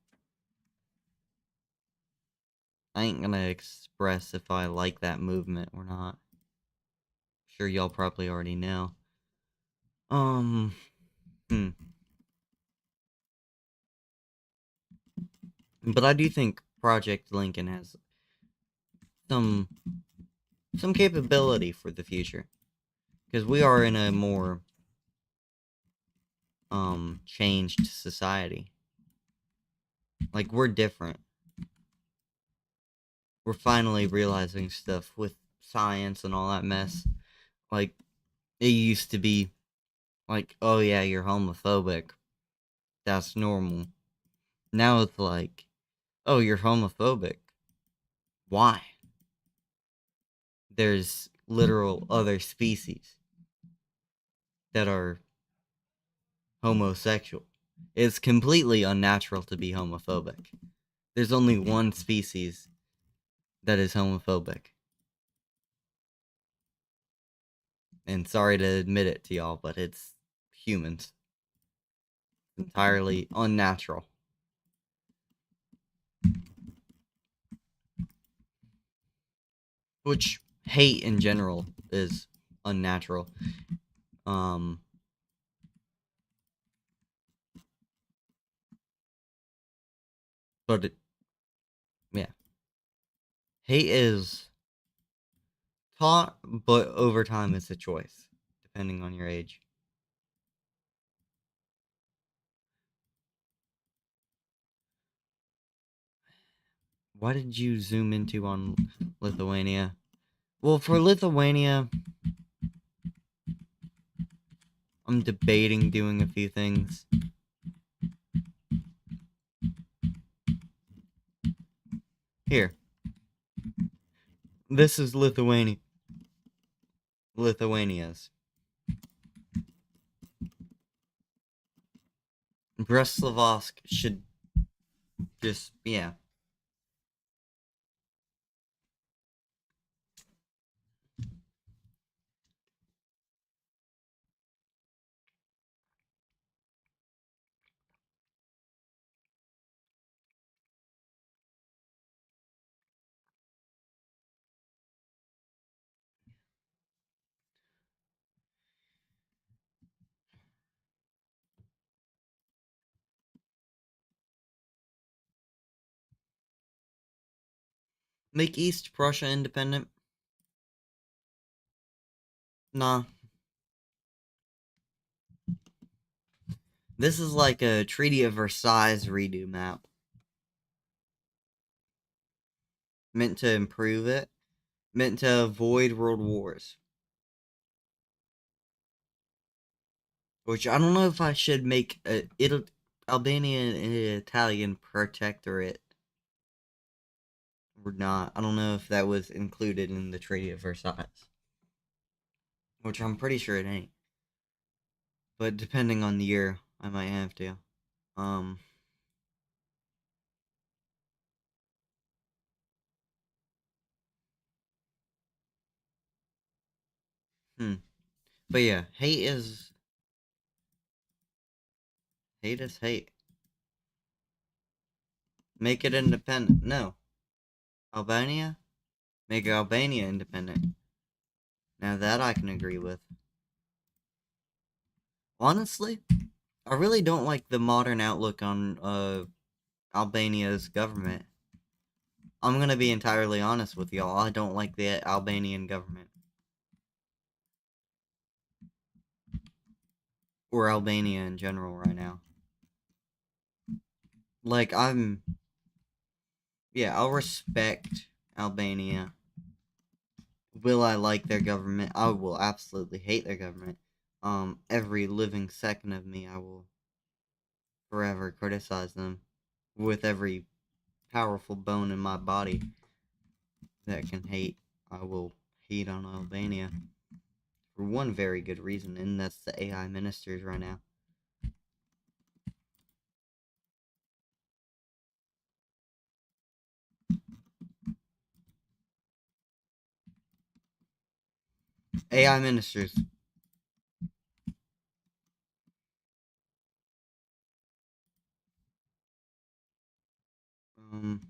I ain't gonna express if I like that movement or not. Sure, y'all probably already know. Hmm. But I do think Project Lincoln has some capability for the future, because we are in a more changed society. Like, we're different. We're finally realizing stuff with science and all that mess. Like, it used to be like, oh yeah, you're homophobic. That's normal. Now it's like, oh, you're homophobic. Why? There's literal other species that are homosexual. It's completely unnatural to be homophobic. There's only one species that is homophobic. And sorry to admit it to y'all, but it's humans. Entirely unnatural. Which hate in general is unnatural. Um but yeah. Hate is taught, but over time it's a choice, depending on your age. Why did you zoom into on Lithuania? Well, for Lithuania, I'm debating doing a few things. Here. This is Lithuania's. Brest-Litovsk should just, yeah. Make East Prussia independent? Nah. This is like a Treaty of Versailles redo map. Meant to improve it. Meant to avoid world wars. Which I don't know if I should make Albania an Italian protectorate or not. I don't know if that was included in the Treaty of Versailles. Which I'm pretty sure it ain't. But depending on the year, I might have to. Um, hmm. But yeah, hate is hate. Make it independent. No. Albania? Make Albania independent. Now that I can agree with. Honestly, I really don't like the modern outlook on Albania's government. I'm gonna be entirely honest with y'all. I don't like the Albanian government. Or Albania in general right now. Like, yeah, I'll respect Albania. Will I like their government? I will absolutely hate their government. Every living second of me, I will forever criticize them with every powerful bone in my body that can hate. I will hate on Albania for one very good reason, and that's the AI ministers right now. AI ministers. Um,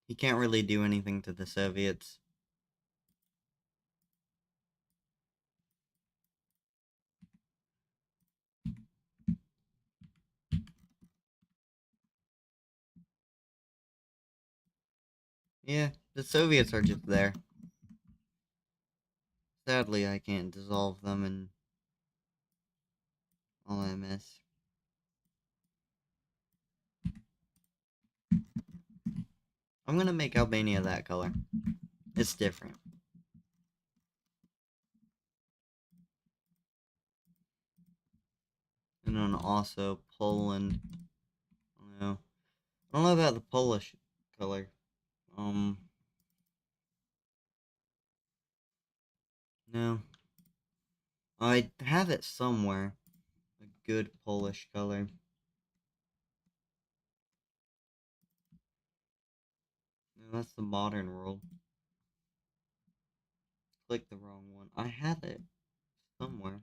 he can't really do anything to the Soviets. Yeah, the Soviets are just there. Sadly, I can't dissolve them and all that mess. I'm gonna make Albania that color. It's different. And then also Poland. I don't know. I don't know about the Polish color. Um, no. I have it somewhere. A good Polish color. No, that's the modern world. Click the wrong one. I had it somewhere.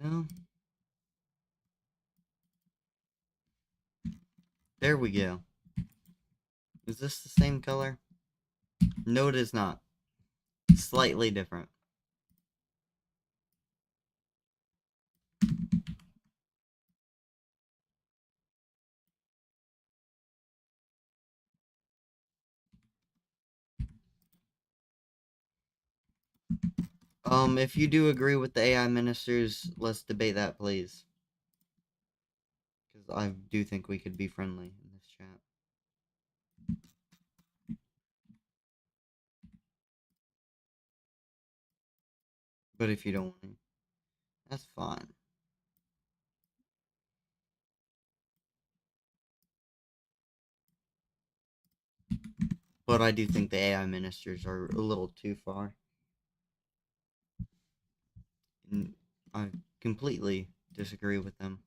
No. There we go. Is this the same color? No, it is not. Slightly different. If you do agree with the AI ministers, let's debate that, please. Because I do think we could be friendly in this chat. But if you don't want to, that's fine. But I do think the AI ministers are a little too far. And I completely disagree with them.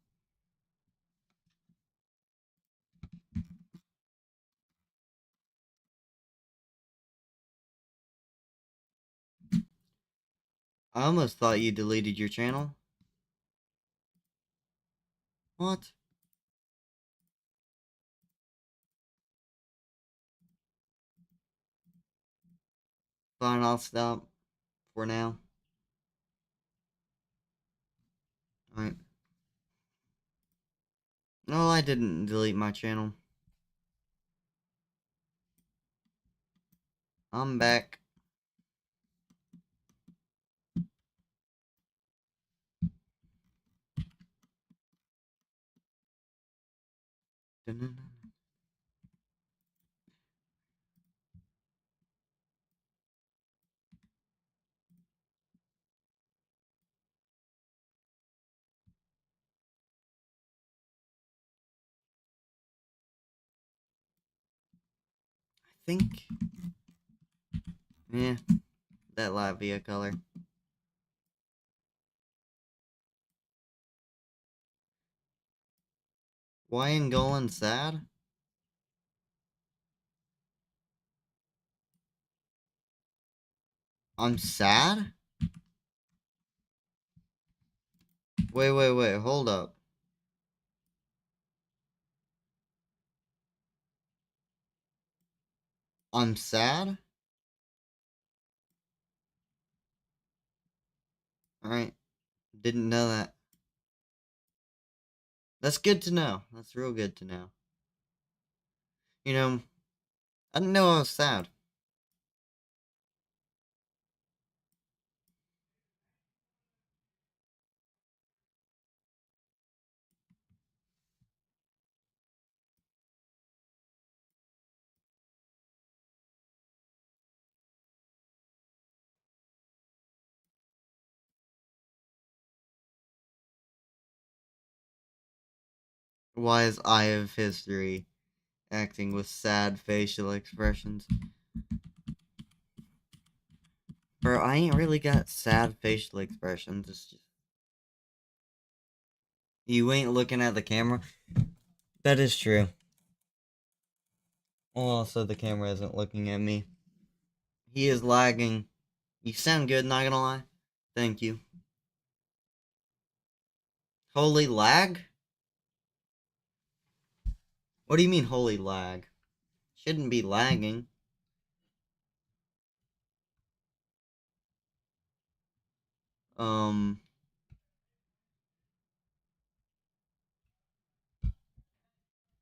I almost thought you deleted your channel. What? Fine, I'll stop for now. Alright. No, I didn't delete my channel. I'm back. I think. Yeah, that Latvia color. Why Angolan sad? I'm sad? Wait, hold up. I'm sad? Alright. Didn't know that. That's good to know. That's real good to know. You know, I didn't know I was sad. Why is Eye of History acting with sad facial expressions? Bro, I ain't really got sad facial expressions. It's just. You ain't looking at the camera? That is true. Also, the camera isn't looking at me. He is lagging. You sound good, not gonna lie. Thank you. Holy lag? What do you mean, holy lag? Shouldn't be lagging. Um.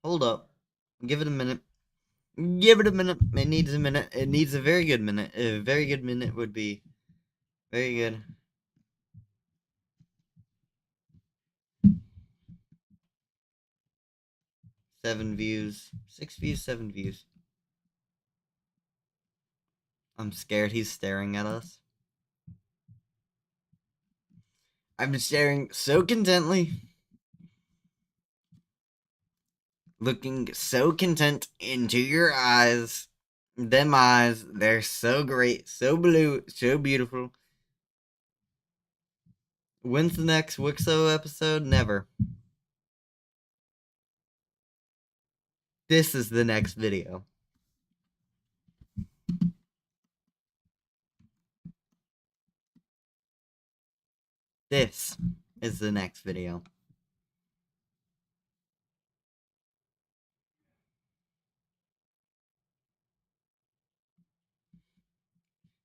Hold up. Give it a minute. Give it a minute. It needs a minute. It needs a very good minute. A very good minute would be very good. 7 views. 6 views, 7 views. I'm scared he's staring at us. I'm staring so contently. Looking so content into your eyes. Them eyes, they're so great, so blue, so beautiful. When's the next Wixo episode? Never. This is the next video. This is the next video.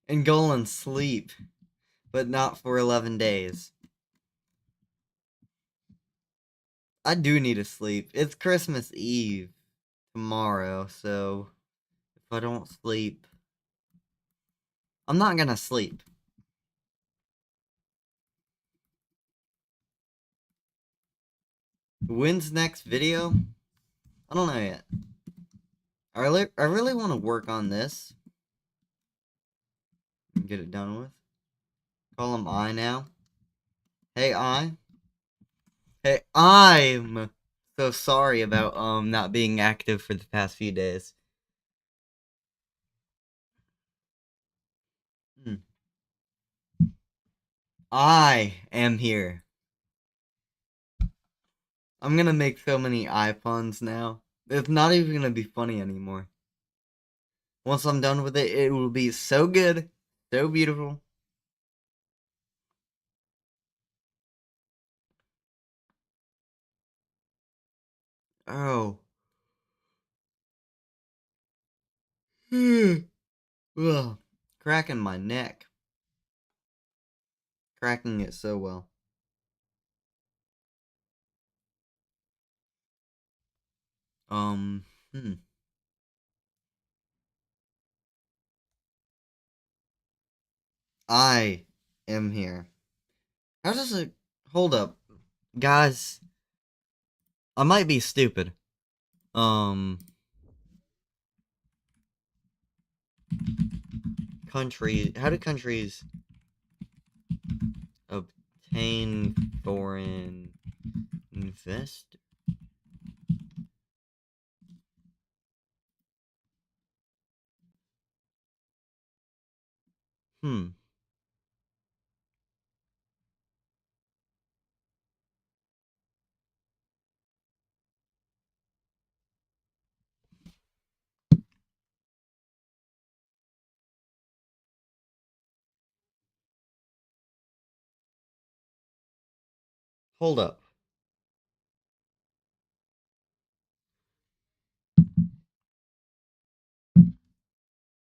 And Golan sleep, but not for 11 days. I do need to sleep. It's Christmas Eve tomorrow, so if I don't sleep, I'm not gonna sleep. When's next video? I don't know yet. I really want to work on this and get it done with. Call him I now. Hey I. Hey, I'm so sorry about not being active for the past few days. Hmm. I am here. I'm gonna make so many iPhones now. It's not even gonna be funny anymore. Once I'm done with it, it will be so good, so beautiful. Oh. Ugh. Cracking my neck. Cracking it so well. Um, hmm. I am here. How does it hold up? Guys, I might be stupid. Um, how do countries obtain foreign invest? Hmm. Hold up.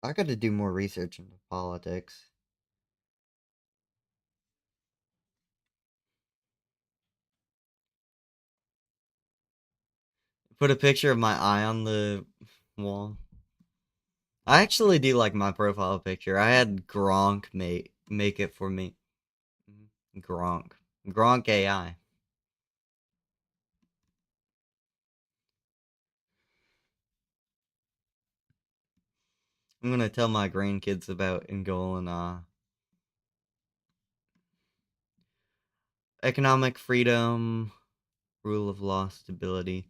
I gotta do more research into politics. Put a picture of my eye on the wall. I actually do like my profile picture. I had Gronk make it for me. Gronk. Gronk AI. I'm gonna tell my grandkids about Angola. Economic freedom, rule of law, stability.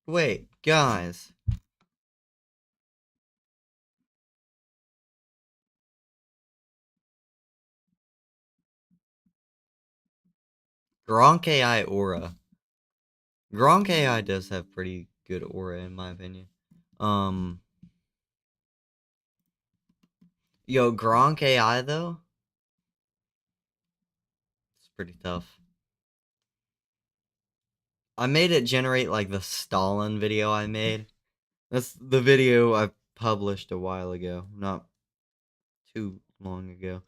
Wait, guys. Gronk AI aura. Gronk AI does have pretty good aura in my opinion. Um, yo, Gronk AI though, it's pretty tough. I made it generate like the Stalin video I made. That's the video I published a while ago, not too long ago.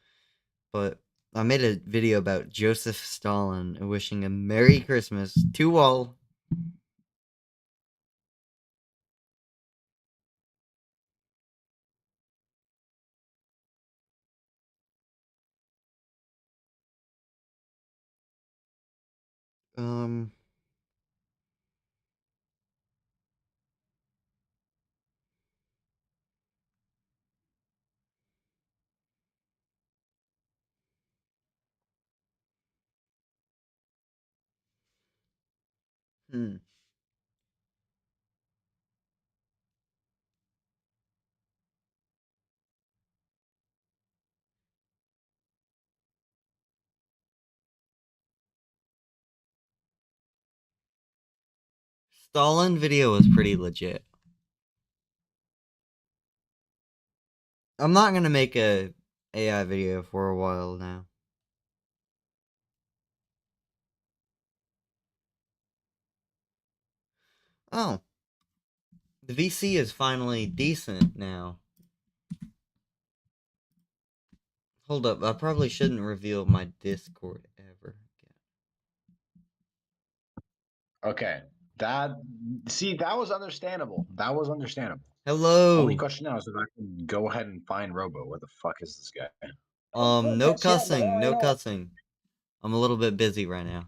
But I made a video about Joseph Stalin and wishing him Merry Christmas to all. Um, hmm. Stalin video was pretty legit. I'm not gonna make a AI video for a while now. Oh, the VC is finally decent now. Hold up, I probably shouldn't reveal my Discord ever again. Okay. That was understandable. That was understandable. Only Hello. question now is if I can go ahead and find Robo. Where the fuck is this guy? No cussing, no cussing. I'm a little bit busy right now.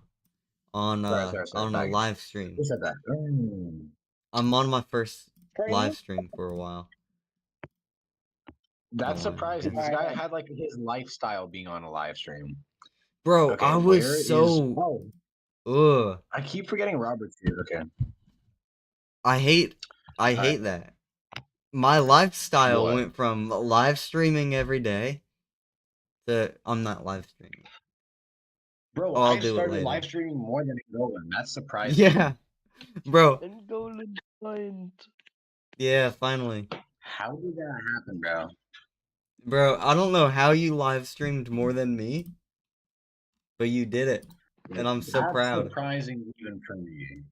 Sorry. On a live stream. Who said that? I'm on my first live Training? stream for a while. That's Oh, surprising. This I guy am. had like his lifestyle being on a live stream. bro, Okay, I was where is? so Oh, ugh. I keep forgetting Robert's here. Okay. I hate All right. that. My lifestyle What? went from live streaming every day to I'm not live streaming. Bro, I'll I do it started later. live streaming more than Nolan. That's surprising. Yeah, bro. And golden point. Yeah, finally. How did that happen, bro? Bro, I don't know how you live streamed more than me, but you did it. And I'm so That's proud. surprising even for me.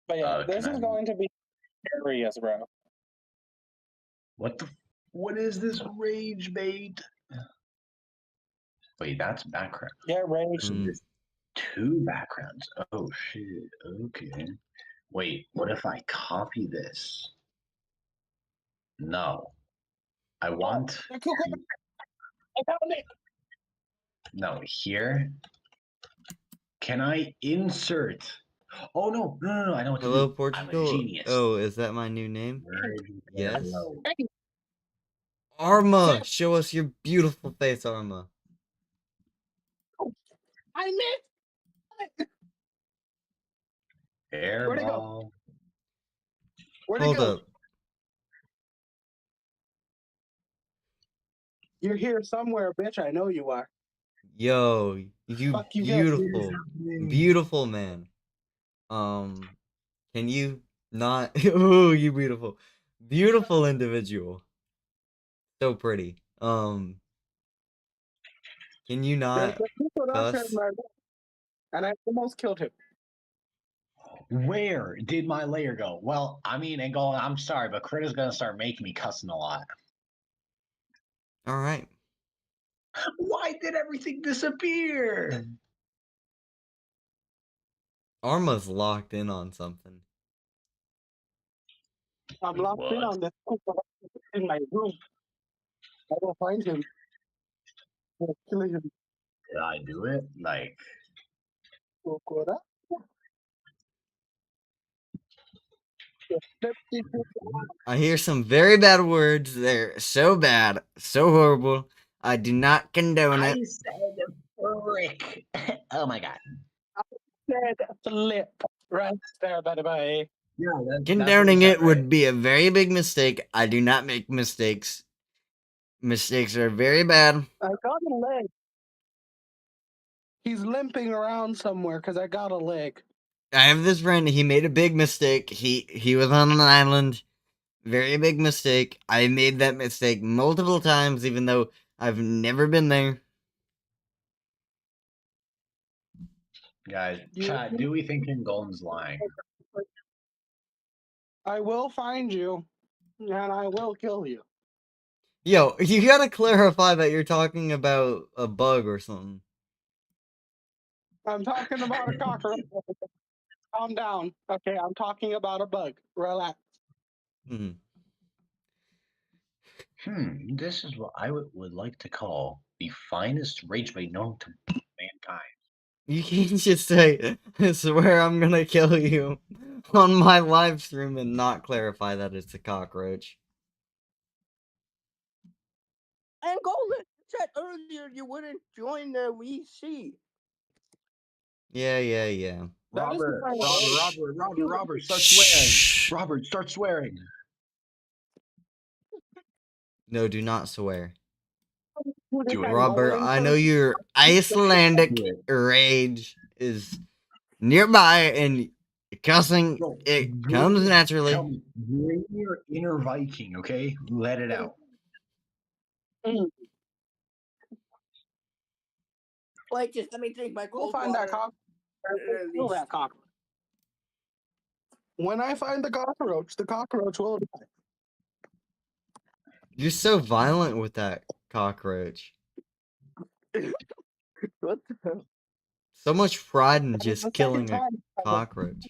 But yeah, Can this I? is going to be serious, bro. What the? What is this rage bait? Wait, that's background. Yeah, rage. So there's two backgrounds. Oh shit. Okay. Wait, what if I copy this? No. I want Oh, cool. to. I found it. No, here. Can I insert? Oh no! I know what to Hello, do. I'm a Portugal. genius. Oh, is that my new name? Yes. Hello. Hey, Arma, show us your beautiful face, Arma. I missed. Where'd it go? Airball. Where'd it Hold go? up. You're here somewhere, bitch. I know you are. Yo, you Fuck you, go. beautiful man. Can you not? Oh, you beautiful individual. So pretty. Can you There's not a people out there, cuss? man, and I almost killed him. Where did my layer go? Well, I mean, and going, I'm sorry, but Critter's gonna start making me cussing a lot. All right. Why did everything disappear? Arma's locked in on something. I'm Wait, locked in what? on this in my room. I will find him. I'll kill him. Did I do it? Like, I hear some very bad words. They're so bad, so horrible. I do not condone I it. said frick. Oh my god. Said flip right there, buddy. Yeah, that's what you Condoning said, it right? would be a very big mistake. I do not make mistakes. Mistakes are very bad. I got a leg. He's limping around somewhere because I got a leg. I have this friend. He made a big mistake. He was on an island. Very big mistake. I made that mistake multiple times, even though I've never been there. Guys, chat, do we think King Golden's lying? I will find you, and I will kill you. Yo, you gotta clarify that you're talking about a bug or something. I'm talking about a cockroach. Calm down. Okay, I'm talking about a bug. Relax. Mhm. This is what I would like to call the finest rage bait known to mankind. You can't just say, I swear I'm gonna kill you on my live stream and not clarify that it's a cockroach. And Golden said earlier you wouldn't join the VC. Yeah. That is Robert, my Robert, start swearing. Robert, start swearing. No, do not swear. Do it. Robert, I know you. your Icelandic Do it. rage is nearby and cussing, Bro, it go comes ahead. naturally. Tell me, bring your inner Viking, okay? Let it out. Wait, just let me drink my Go cold find that water. cockroach. Kill that cockroach. When I find the cockroach will die. You're so violent with that cockroach. What the hell? So much pride in That is just the second killing a time. cockroach.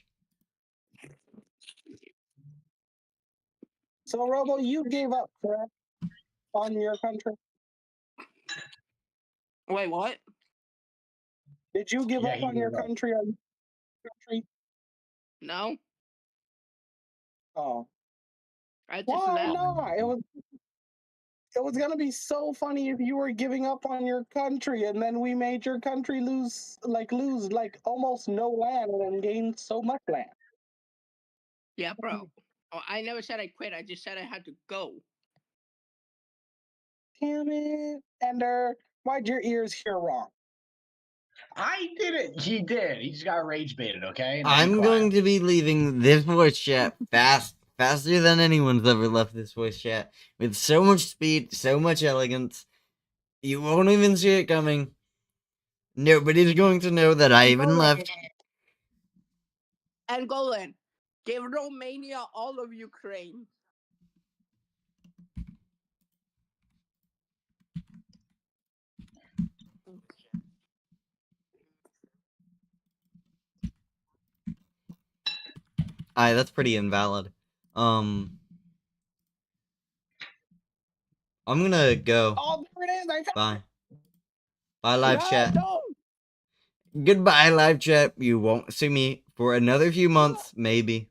So, Robo, you gave up, correct? On your country? Wait, what? Did you give Yeah, up he on your gave up. country? No, Oh, I just why left. not? It was gonna be so funny if you were giving up on your country and then we made your country lose almost no land and then gain so much land. Yeah, bro. Oh, I never said I quit. I just said I had to go. Damn it, Ender! Why'd your ears hear wrong? I did it. He did. He just got rage baited, okay? Now be I'm quiet. going to be leaving this voice chat faster than anyone's ever left this voice chat. With so much speed, so much elegance. You won't even see it coming. Nobody's going to know that I even left. And Golan, give Romania all of Ukraine. Alright, that's pretty invalid. I'm gonna go. Oh, there it is! I found Bye. Bye, live chat. No. Goodbye, live chat. You won't see me for another few months, maybe.